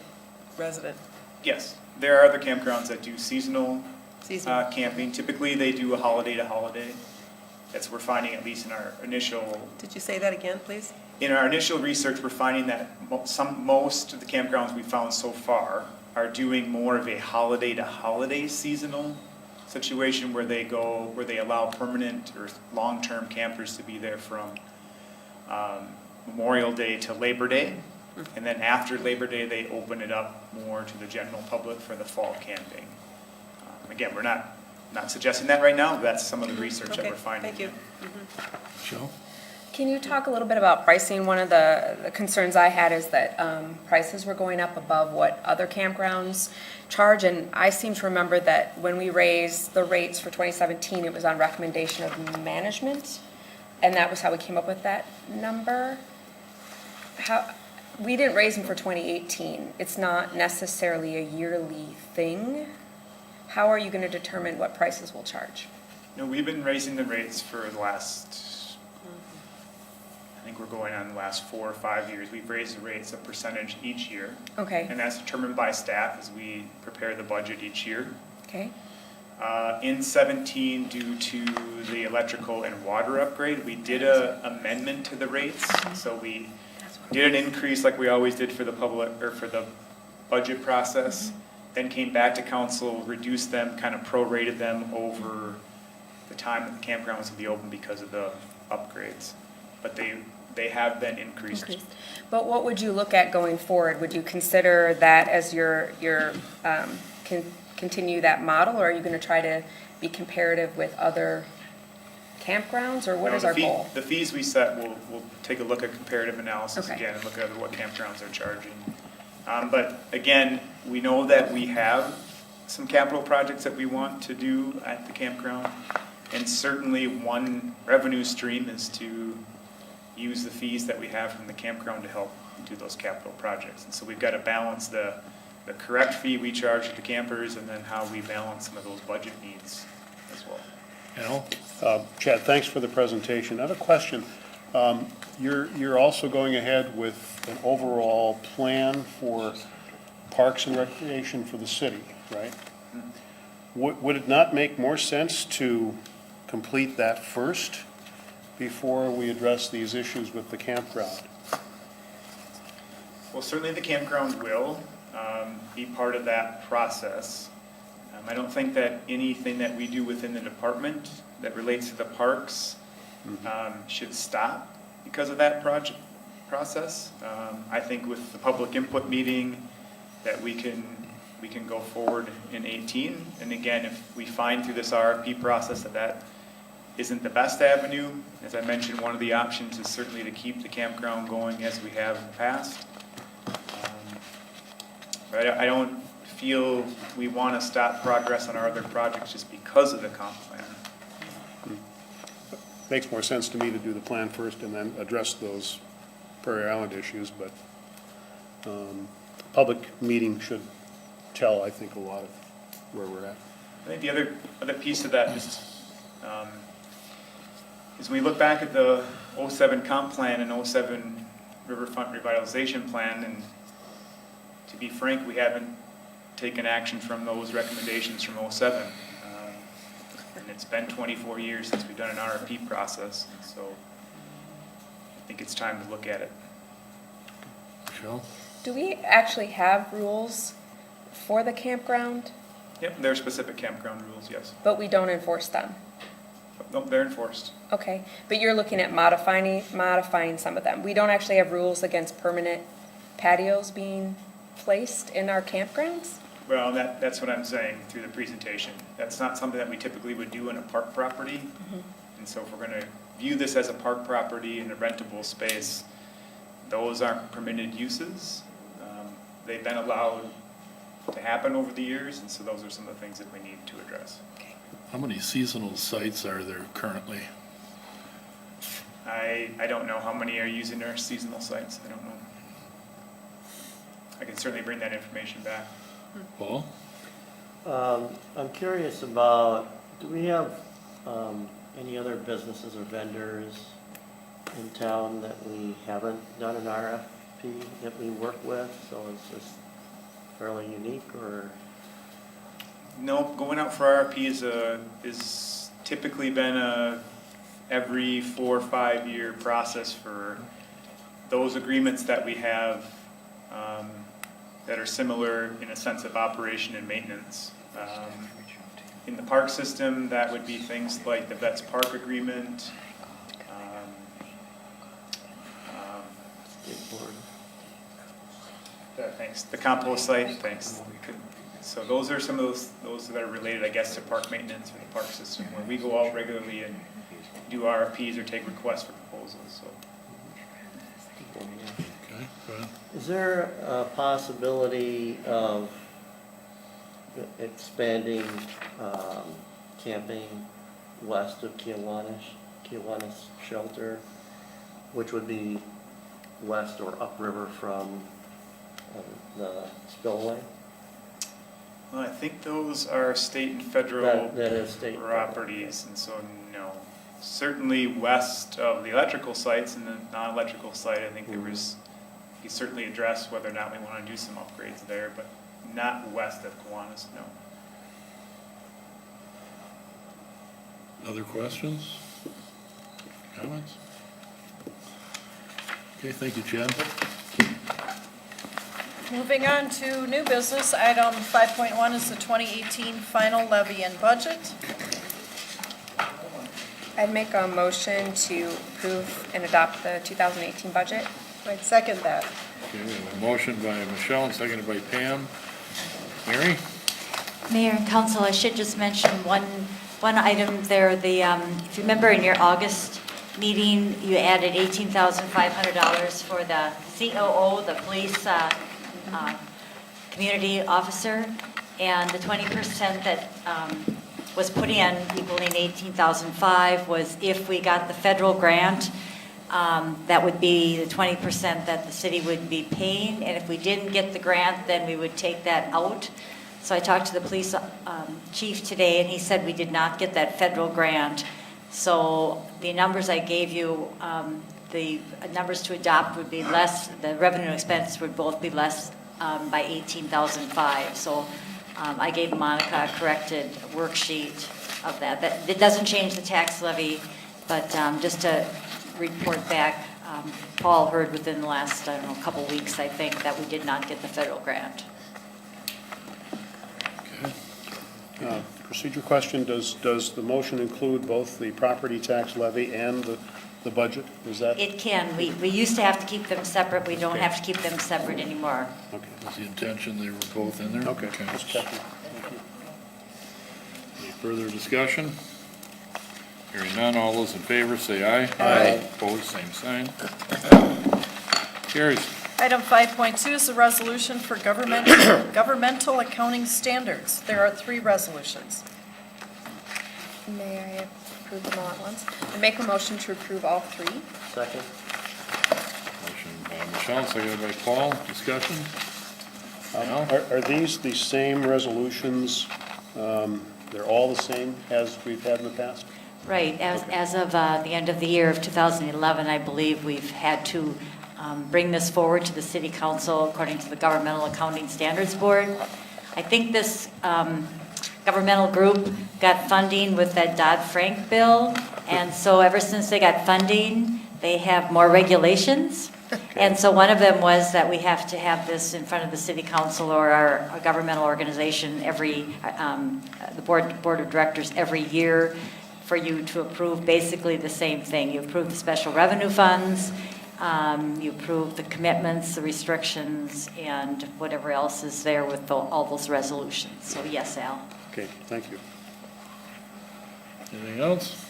Yes, there are other campgrounds that do seasonal Seasonal. camping. Typically, they do a holiday to holiday. That's what we're finding, at least in our initial. Did you say that again, please? In our initial research, we're finding that most of the campgrounds we found so far are doing more of a holiday to holiday seasonal situation where they allow permanent or long-term campers to be there from Memorial Day to Labor Day. And then after Labor Day, they open it up more to the general public for the fall camping. Again, we're not Not suggesting that right now, but that's some of the research that Okay, we're finding. thank you. Joe? Can you talk a little bit about pricing? One of the concerns I had is that prices were going up above what other campgrounds charge. And I seem to remember that when we raised the rates for 2017, it was on recommendation of management. And that was how we came up with that number. We didn't raise them for 2018. It's not necessarily a yearly thing. How are you going to determine what prices we'll charge? No, we've been raising the rates for the last, I think we're going on the last 4 or 5 years. We've raised the rates a percentage each year. Okay, And that's determined by staff as we prepare the budget each year. okay, In 17, due to the electrical and water upgrade, we did a amendment to the rates. So we did an increase like we always did for the public, or for the budget process. Then came back to council, reduced them, kind of prorated them over the time that the campground was to be open because of the upgrades. But they have been increased. But what would you look at going forward? Would you consider that as your continue that model, or are you going to try to be comparative with other campgrounds, or what No, is our goal? The fees we set, we'll take a look at comparative analysis Okay. again and look at what campgrounds are charging. But again, we know that we have some capital projects that we want to do at the campground. And certainly one revenue stream is to use the fees that we have from the campground to help do those capital projects. And so we've got to balance the correct fee we charge the campers and then how we balance some of those budget needs as well. Al? Chad, thanks for the presentation. I have a question. You're also going ahead with an overall plan for parks and recreation for the city, right? Would it not make more sense to complete that first before we address these issues with the campground? Well, certainly the campground will be part of that process. I don't think that anything that we do within the department that relates to the parks should stop because of that process. I think with the public input meeting that we can go forward in 18. And again, if we find through this RFP process that isn't the best avenue, as I mentioned, one of the options is certainly to keep the campground going as we have in the past. But I don't feel we want to stop progress on our other projects just because of the comp plan. Makes more sense to me to do the plan first and then address those Prairie Island issues, but public meeting should tell, I think, a lot of where we're at. I think the other piece of that just is when we look back at the 07 comp plan and 07 riverfront revitalization plan, and to be frank, we haven't taken action from those recommendations from 07. And it's been 24 years since we've done an RFP process, so I think it's time to look at it. Michelle? Do we actually have rules for the campground, Yep, there are specific campground rules, yes. but we don't enforce them? Nope, they're enforced. Okay, but you're looking at modifying some of them. We don't actually have rules against permanent patios being placed in our campgrounds? Well, that's what I'm saying through the presentation. That's not something that we typically would do in a park property. And so if we're going to view this as a park property in a rentable space, those aren't permitted uses. They've been allowed to happen over the years, and so those are some of the things that we need to address. How many seasonal sites are there currently? I don't know how many are using our seasonal sites. I don't know. I can certainly bring that information back. Paul? I'm curious about, do we have any other businesses or vendors in town that we haven't done an RFP that we work with? So it's just fairly unique, or? No, going out for RFP is typically been every 4 or 5 year process for those agreements that we have that are similar in a sense of operation and maintenance. In the park system, that would be things like the Vets Park Agreement. Thanks. The compost site, thanks. So those are some of those that are related, I guess, to park maintenance or the park system, where we go out regularly and do RFPs or take requests for proposals, so. Okay, go ahead. Is there a possibility of expanding camping west of Kiwanis Shelter, which would be west or upriver from the spillway? Well, I think those are state and federal That is state properties, and so no. Certainly west of the electrical sites and the non-electrical site, I think there was, we certainly addressed whether or not we want to do some upgrades there, but not west of Kiwanis, no. Other questions? Comments? Okay, thank you, Chad. Moving on to new business, item 5.1 is the 2018 final levy and budget. I'd make a motion to approve and adopt the 2018 budget. I'd second that. Okay, we have a motion by Michelle and seconded by Pam. Mary? Mayor and council, I should just mention one item there. If you remember in your August meeting, you added $18,500 for the COO, the police community officer, and the 20% that was put in, equaling $18,500, was if we got the federal grant, that would be the 20% that the city would be paying, and if we didn't get the grant, then we would take that out. So I talked to the police chief today, and he said we did not get that federal grant. So the numbers I gave you, the numbers to adopt would be less, the revenue and expense would both be less by $18,500. So I gave Monica a corrected worksheet of that. It doesn't change the tax levy, but just to report back, Paul heard within the last, I don't know, couple weeks, I think, that we did not get the federal grant. Procedure question, does the motion include both the property tax levy and the budget? Is that? It can. We used to have to keep them separate. We don't have to keep them separate anymore. Okay. Was the intention they were both in there? Okay, just checking. Thank you. Any further discussion? Hearing none, all those in favor say aye. Aye. Opposed, same sign. Carries. Item 5.2 is the resolution for governmental accounting standards. There are 3 resolutions. May I approve them all at once? I make a motion to approve all 3. Second? Motion by Michelle, seconded by Paul. Discussion? Are these the same resolutions? They're all the same as we've had in the past? Right. As of the end of the year of 2011, I believe we've had to bring this forward to the City Council according to the Governmental Accounting Standards Board. I think this governmental group got funding with that Dodd-Frank bill, and so ever since they got funding, they have more regulations. And so one of them was that we have to have this in front of the City Council or our governmental organization the board of directors every year for you to approve basically the same thing. You approve the special revenue funds, you approve the commitments, the restrictions, and whatever else is there with all those resolutions. So yes, Al. Okay, thank you. Anything else?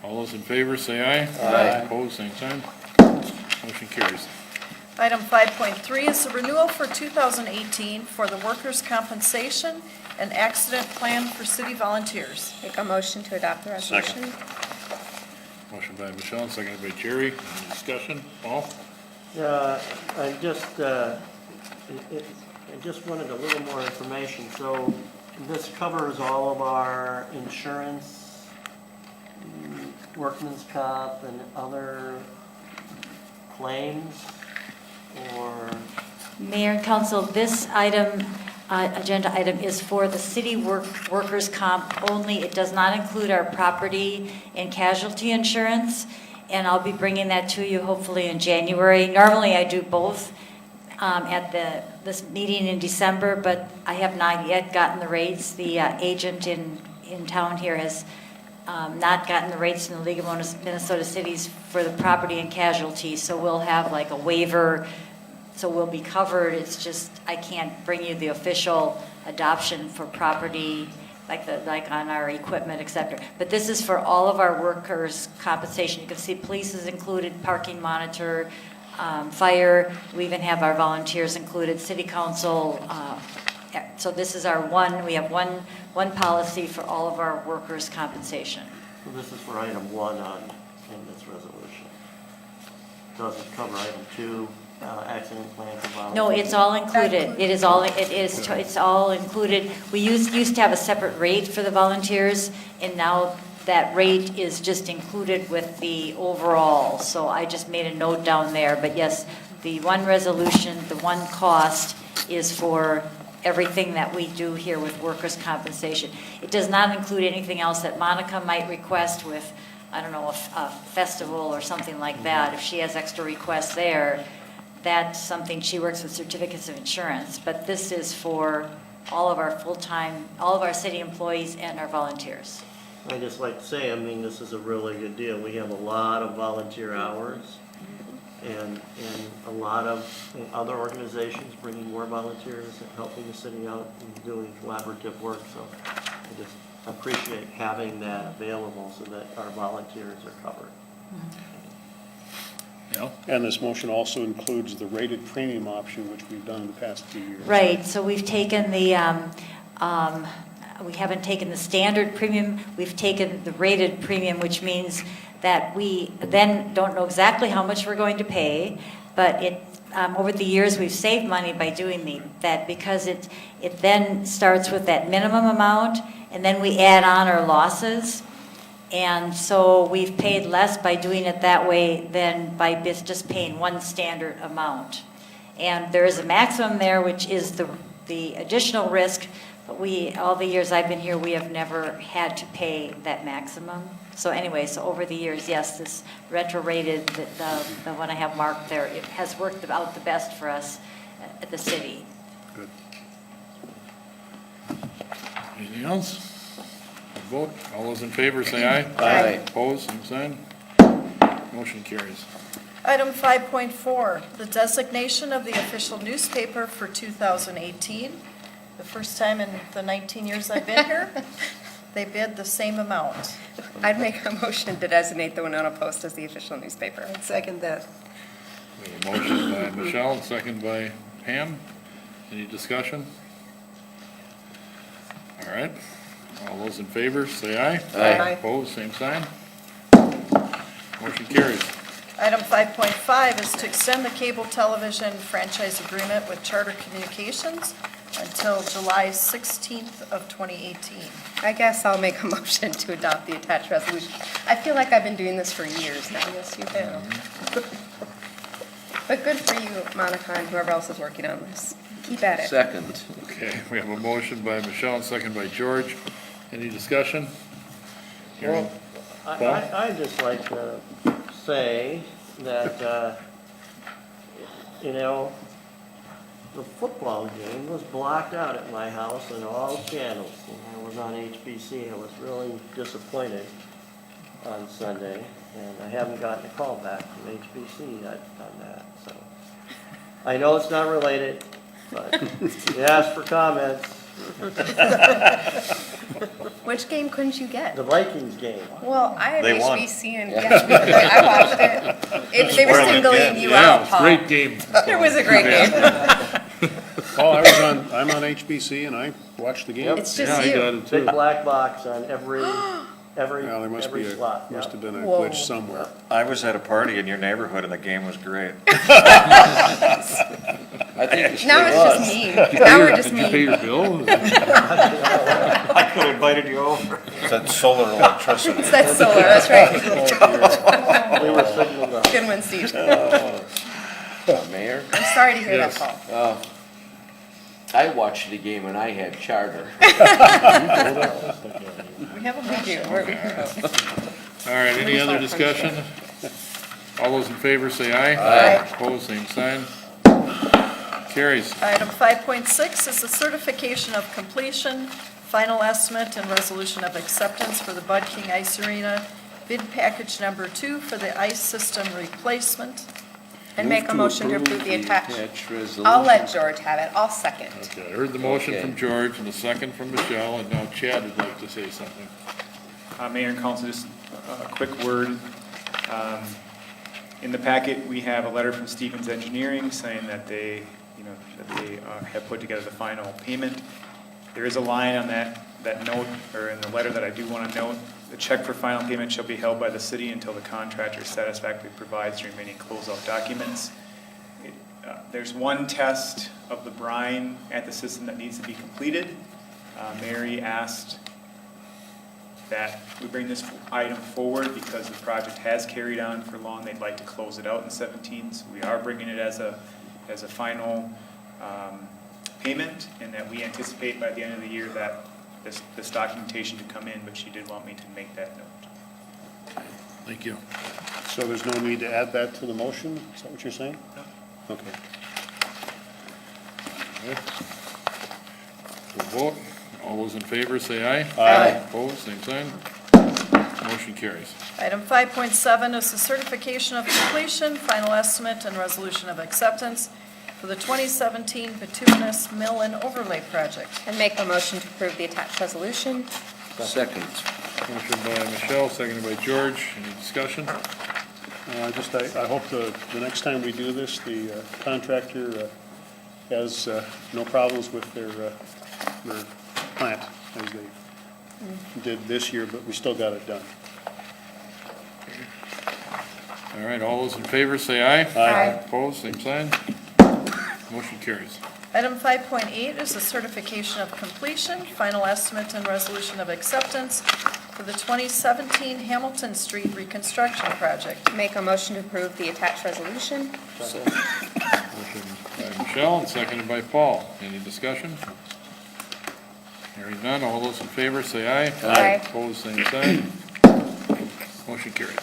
All those in favor say aye. Aye. Opposed, same sign. Motion carries. Item 5.3 is the renewal for 2018 for the workers' compensation and accident plan for city volunteers. Make a motion to adopt the resolution. Motion by Michelle, seconded by Jerry. Any discussion? Paul? I just wanted a little more information. So this covers all of our insurance, workman's comp, and other claims, or? Mayor and council, this item, agenda item, is for the city workers' comp only. It does not include our property and casualty insurance, and I'll be bringing that to you hopefully in January. Normally I do both at this meeting in December, but I have not yet gotten the rates. The agent in town here has not gotten the rates in the League of Minnesota Cities for the property and casualty, so we'll have like a waiver so we'll be covered. It's just, I can't bring you the official adoption for property, like on our equipment, et cetera. But this is for all of our workers' compensation. You can see police is included, parking monitor, fire. We even have our volunteers included, city council. So this is we have one policy for all of our workers' compensation. So this is for item 1 in this resolution. Does it cover item 2, accident plan for volunteers? No, it's all included. It's all included. We used to have a separate rate for the volunteers, and now that rate is just included with the overall. So I just made a note down there, but yes, the one resolution, the one cost is for everything that we do here with workers' compensation. It does not include anything else that Monica might request with, I don't know, a festival or something like that. If she has extra requests there, that's something she works with certificates of insurance. But this is for all of our full-time, all of our city employees and our volunteers. I'd just like to say, I mean, this is a really good deal. We have a lot of volunteer hours and a lot of other organizations bringing more volunteers and helping the city out and doing collaborative work. So I just appreciate having that available so that our volunteers are covered. Yeah. And this motion also includes the rated premium option, which we've done in the past few years. Right, so we've taken the, we haven't taken the standard premium, we've taken the rated premium, which means that we then don't know exactly how much we're going to pay, but over the years, we've saved money by doing that because it then starts with that minimum amount, and then we add on our losses. And so we've paid less by doing it that way than by just paying one standard amount. And there is a maximum there, which is the additional risk, but all the years I've been here, we have never had to pay that maximum. So anyway, so over the years, yes, this retro-rated, the one I have marked there, it has worked out the best for us at the city. Good. Anything else? Vote. All those in favor say aye. Aye. Opposed, same sign. Motion carries. Item 5.4, the designation of the official newspaper for 2018. The first time in the 19 years I've been here, they bid the same amount. I'd make a motion to designate the Winona Post as the official newspaper. I'd second that. We have a motion by Michelle, and second by Pam. Any discussion? All right. All those in favor, say aye. Aye. Opposed, same sign. Motion carries. Item 5.5 is to extend the cable television franchise agreement with Charter Communications until July 16th of 2018. I guess I'll make a motion to adopt the attached resolution. I feel like I've been doing this for years now. Yes, you have. But good for you, Monica, and whoever else is working on this. Keep at it. Second. Okay, we have a motion by Michelle and second by George. Any discussion? Hearing- Well, I'd just like to say that, the football game was blocked out at my house on all channels. And I was on HBC. I was really disappointed on Sunday, and I haven't gotten a call back from HBC yet on that. So I know it's not related, but you asked for comments. Which game couldn't you get? The Vikings game. Well, I had They won. HBC and I watched it. They were singling you Yeah, out, Paul. great game. It was a great game. Oh, I'm on HBC and I watched the game. It's Yeah, just I got you. it too. Big black box on every Well, there must slot. must yeah. have been a Whoa. glitch somewhere. I was at a party in your neighborhood and the game was great. I think the Now state it's just mean. Now we're just Did you pay mean. your bill? I could have invited you over. Is that solar electricity? That's solar, that's right. We were signaled up. Good one, Steve. Mayor, I'm sorry to hear that, Yes. Paul. I watched the game and I had charter. We have a We motion. do. All right, any other discussion? All those in favor say aye. Aye. Opposed, same sign. Carries. Item 5.6 is the certification of completion, final estimate, and resolution of acceptance for the Bud King Ice Arena bid package number 2 for the ice system replacement. And make a motion to approve the attached. resolution. I'll let George have it. I'll second. Okay, I heard the motion Okay. from George and the second from Michelle, and now Chad would like to say something. Mayor and council, just a quick word. In the packet, we have a letter from Stevens Engineering saying that they have put together the final payment. There is a line on that note, or in the letter that I do want to note, the check for final payment shall be held by the city until the contractor satisfactorily provides the remaining closeout documents. There's one test of the brine at the system that needs to be completed. Mary asked that we bring this item forward because the project has carried on for long. They'd like to close it out in 17, so we are bringing it as a final payment, and that we anticipate by the end of the year that this documentation to come in, but she did want me to make that note. Thank you. So there's no need to add that to the motion? Is that what you're saying? No. Okay. We'll vote. All those in favor say aye. Aye. Opposed, same sign. Motion carries. Item 5.7 is the certification of completion, final estimate, and resolution of acceptance for the 2017 bituminous mill and overlay project. And make a motion to approve the attached resolution. Second. Motion by Michelle, seconded by George. Any discussion? I hope the next time we do this, the contractor has no problems with their plant as they did this year, but we still got it done. All right, all those in favor say aye. Aye. Opposed, same sign. Motion carries. Item 5.8 is the certification of completion, final estimate, and resolution of acceptance for the 2017 Hamilton Street reconstruction project. Make a motion to approve the attached resolution. Motion by Michelle and seconded by Paul. Any discussion? Hearing none, all those in favor say aye. Aye. Opposed, same sign. Motion carries.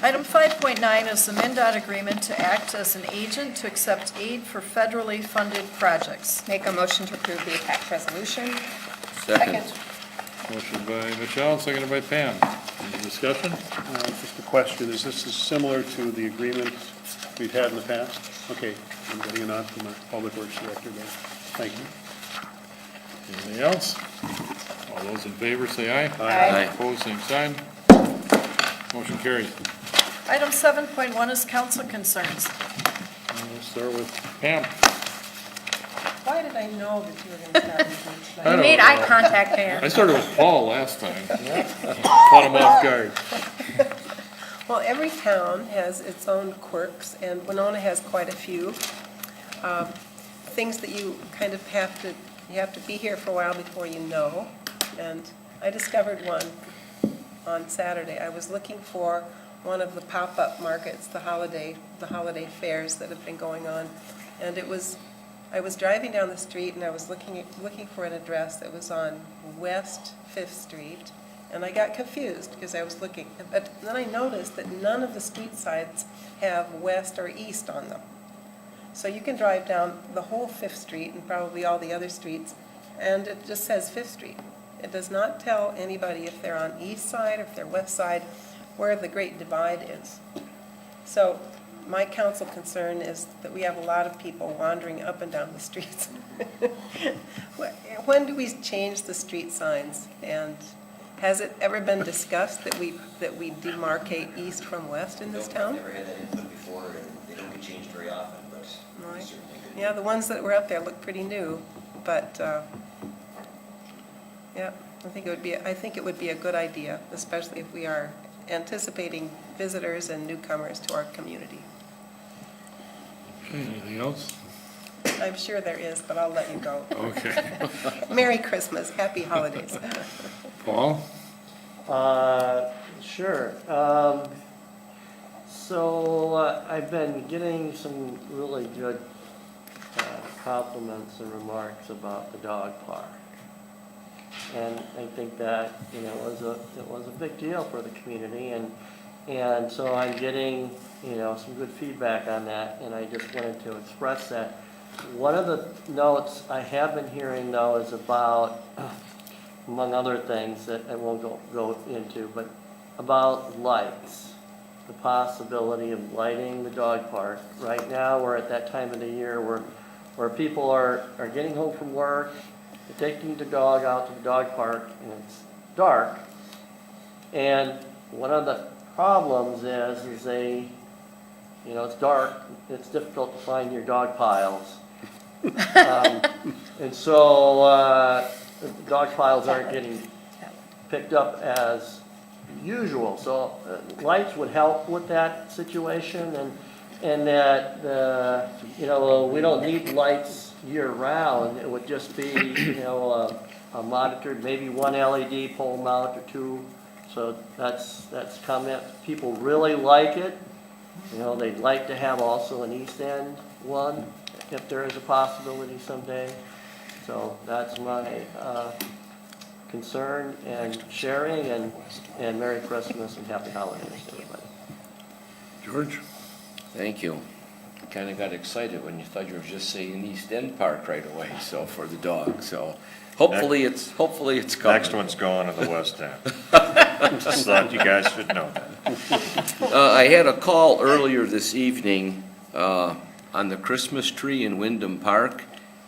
Item 5.9 is the MnDOT agreement to act as an agent to accept aid for federally funded projects. Make a motion to approve the attached resolution. Second. Motion by Michelle, seconded by Pam. Any discussion? Just a question, is this similar to the agreement we've had in the past? Okay, I'm getting a nod from the Public Works Director there. Thank you. Anything else? All those in favor say aye. Aye. Opposed, same sign. Motion carries. Item 7.1 is council concerns. We'll start with Pam. Why did I know that you were going to start with me I tonight? don't Made know. eye contact there. I started with Paul last time. Caught him off guard. Well, every town has its own quirks, and Winona has quite a few. Things that you kind of have to be here for a while before you know. And I discovered one on Saturday. I was looking for one of the pop-up markets, the holiday fairs that have been going on, and I was driving down the street and I was looking for an address that was on West 5th Street, and I got confused because I was looking, but then I noticed that none of the street signs have west or east on them. So you can drive down the whole 5th Street and probably all the other streets, and it just says 5th Street. It does not tell anybody if they're on east side or if they're west side, where the Great Divide is. So my council concern is that we have a lot of people wandering up and down the streets. When do we change the street signs? And has it ever been discussed that we demarcate east from west in this town? I've never had that input before, and they don't get changed very often, but Right. certainly could. Yeah, the ones that were up there look pretty new, but, yeah, I think it would be a good idea, especially if we are anticipating visitors and newcomers to our community. Okay, anything else? I'm sure there is, but I'll let you go. Okay. Merry Christmas, happy holidays. Paul? Sure. So I've been getting some really good compliments and remarks about the dog park. And I think that, it was a big deal for the community, and so I'm getting, some good feedback on that, and I just wanted to express that. One of the notes I have been hearing, though, is about, among other things that I won't go into, but about lights. the possibility of lighting the dog park. Right now, we're at that time of the year where people are getting home from work, they're taking the dog out to the dog park, and it's dark. And one of the problems is it's dark, it's difficult to find your dog piles. And so dog piles aren't getting picked up as usual. So lights would help with that situation, and that we don't need lights year round. It would just be a monitored, maybe one LED pole mount or two. So that's comment. People really like it. They'd like to have also an east end one, if there is a possibility someday. So that's my concern and sharing, and Merry Christmas and Happy Holidays to everybody. George? Thank you. Kind of got excited when you thought you were just saying East End Park right away, so for the dog, so hopefully it's coming. Next one's going to the West End. Just thought you guys should know that. I had a call earlier this evening on the Christmas tree in Wyndham Park.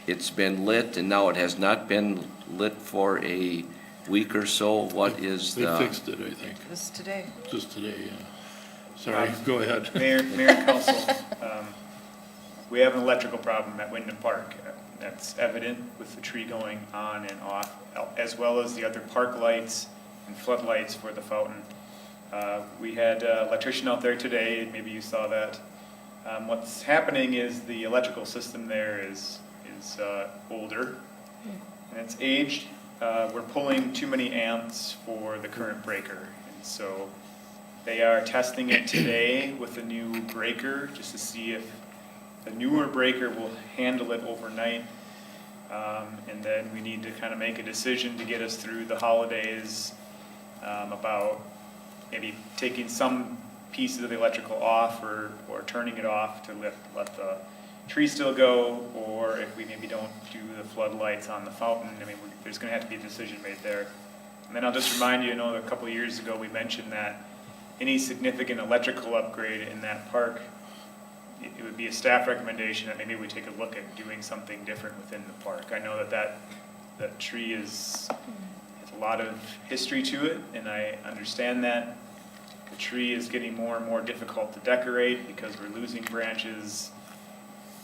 It's been lit, and now it has not been lit for a week or so. What is They the... fixed it, I think, This today. just today, yeah. Sorry, go ahead. Mayor and council, we have an electrical problem at Wyndham Park. That's evident with the tree going on and off, as well as the other park lights and floodlights for the fountain. We had an electrician out there today, maybe you saw that. What's happening is the electrical system there is older, and it's aged. We're pulling too many amps for the current breaker, and so they are testing it today with a new breaker just to see if the newer breaker will handle it overnight. And then we need to kind of make a decision to get us through the holidays about maybe taking some pieces of the electrical off or turning it off to let the tree still go, or if we maybe don't do the floodlights on the fountain. I mean, there's going to have to be a decision made there. And then I'll just remind you, a couple of years ago we mentioned that any significant electrical upgrade in that park, it would be a staff recommendation that maybe we take a look at doing something different within the park. I know that tree has a lot of history to it, and I understand that. The tree is getting more and more difficult to decorate because we're losing branches.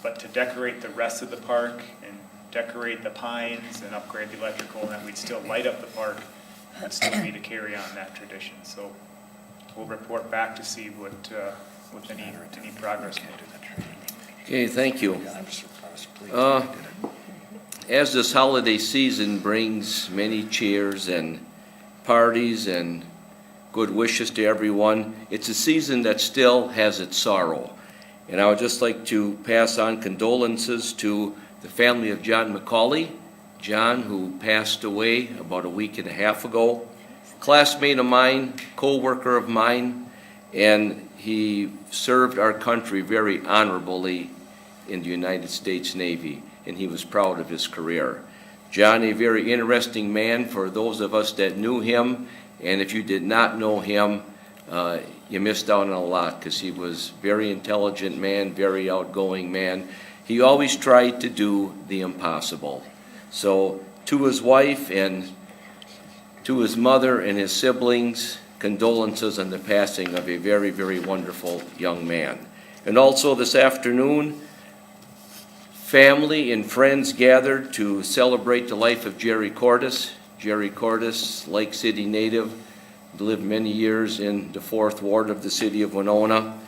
But to decorate the rest of the park and decorate the pines and upgrade the electrical, and that we'd still light up the park, would still be to carry on that tradition. So we'll report back to see what any progress made. Okay, thank you. As this holiday season brings many cheers and parties and good wishes to everyone, it's a season that still has its sorrow. And I would just like to pass on condolences to the family of John McCauley. John, who passed away about a week and a half ago, classmate of mine, co-worker of mine, and he served our country very honorably in the United States Navy, and he was proud of his career. John, a very interesting man for those of us that knew him, and if you did not know him, you missed out on a lot, because he was a very intelligent man, very outgoing man. He always tried to do the impossible. So to his wife and to his mother and his siblings, condolences on the passing of a very, very wonderful young man. And also this afternoon, family and friends gathered to celebrate the life of Jerry Cordes. Jerry Cordes, Lake City native, lived many years in the 4th Ward of the city of Winona,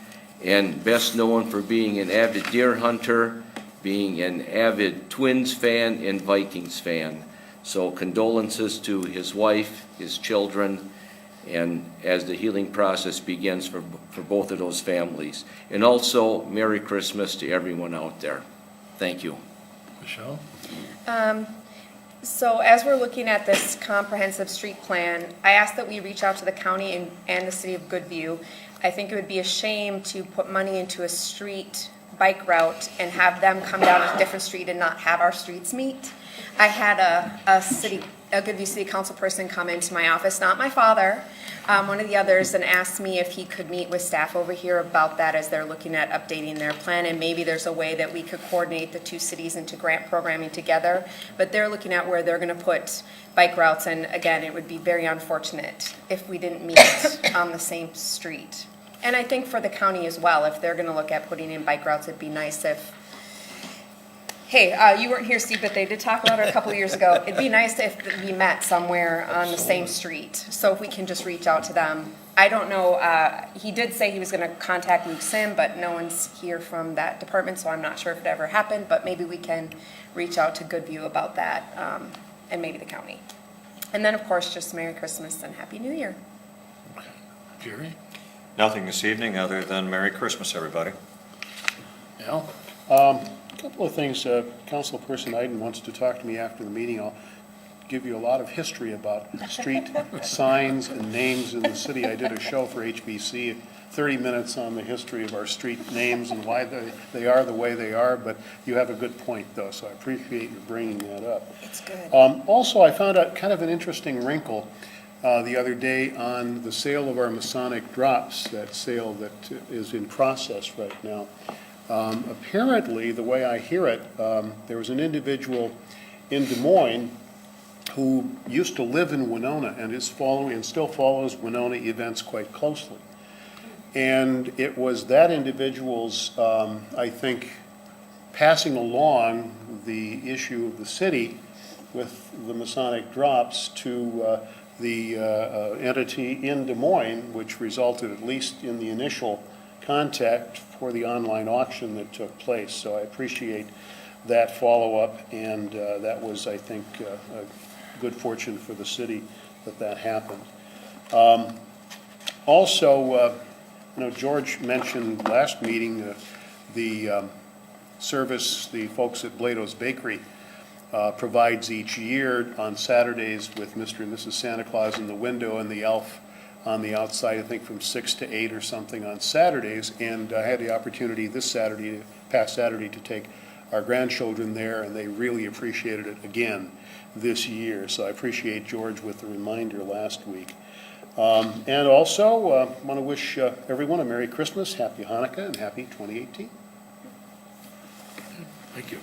and best known for being an avid deer hunter, being an avid Twins fan and Vikings fan. So condolences to his wife, his children, and as the healing process begins for both of those families. And also, Merry Christmas to everyone out there. Thank you. Michelle? So as we're looking at this comprehensive street plan, I ask that we reach out to the county and the city of Goodview. I think it would be a shame to put money into a street bike route and have them come down a different street and not have our streets meet. I had a city a Goodview City Council person come into my office, not my father, one of the others, and asked me if he could meet with staff over here about that as they're looking at updating their plan, and maybe there's a way that we could coordinate the two cities into grant programming together. But they're looking at where they're gonna put bike routes, and again, it would be very unfortunate if we didn't meet on the same street. And I think for the county as well, if they're gonna look at putting in bike routes, it'd be nice if, hey, you weren't here, Steve, but they did talk about it a couple of years ago. It'd be nice if we met somewhere on the same street, so if we can just reach out to them. I don't know, he did say he was gonna contact Luke Sim, but no one's here from that department, so I'm not sure if it ever happened, but maybe we can reach out to Goodview about that, and maybe the county. And then, of course, just Merry Christmas and Happy New Year. Jerry? Nothing this evening other than Merry Christmas, everybody. Al? A couple of things, Councilperson Iden wants to talk to me after the meeting. I'll give you a lot of history about street signs and names in the city. I did a show for HBC, 30 minutes on the history of our street names and why they are the way they are, but you have a good point, though, so I appreciate you bringing that up. It's good. Also, I found out kind of an interesting wrinkle the other day on the sale of our Masonic drops, that sale that is in process right now. Apparently, the way I hear it, there was an individual in Des Moines who used to live in Winona and is following and still follows Winona events quite closely. And it was that individual's, I think, passing along the issue of the city with the Masonic drops to the entity in Des Moines, which resulted at least in the initial contact for the online auction that took place. So I appreciate that follow-up, and that was, I think, a good fortune for the city that happened. Also, George mentioned last meeting the service the folks at Blado's Bakery provides each year on Saturdays with Mr. and Mrs. Santa Claus in the window and the elf on the outside, I think from 6 to 8 or something on Saturdays. And I had the opportunity past Saturday, to take our grandchildren there, and they really appreciated it again this year. So I appreciate George with the reminder last week. And also want to wish everyone a Merry Christmas, Happy Hanukkah, and Happy 2018. Thank you.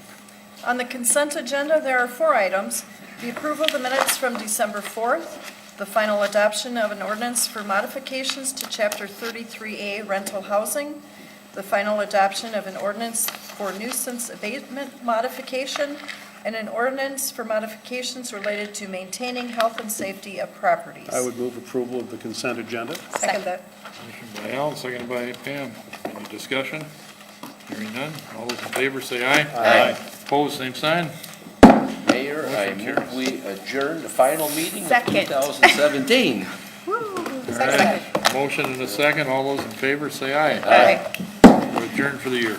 On the consent agenda, there are 4 items. The approval of the minutes from December 4th, the final adoption of an ordinance for modifications to Chapter 33A rental housing, the final adoption of an ordinance for nuisance abatement modification, and an ordinance for modifications related to maintaining health and safety of properties. I would move approval of the consent agenda. Second that. Motion by Al, seconded by Pam. Any discussion? Hearing none. All those in favor say aye. Aye. Opposed, same sign. Mayor, I move we adjourn the final meeting of Second. 2017. All right. Motion and a second. All those in favor say aye. Aye. We're adjourned for the year.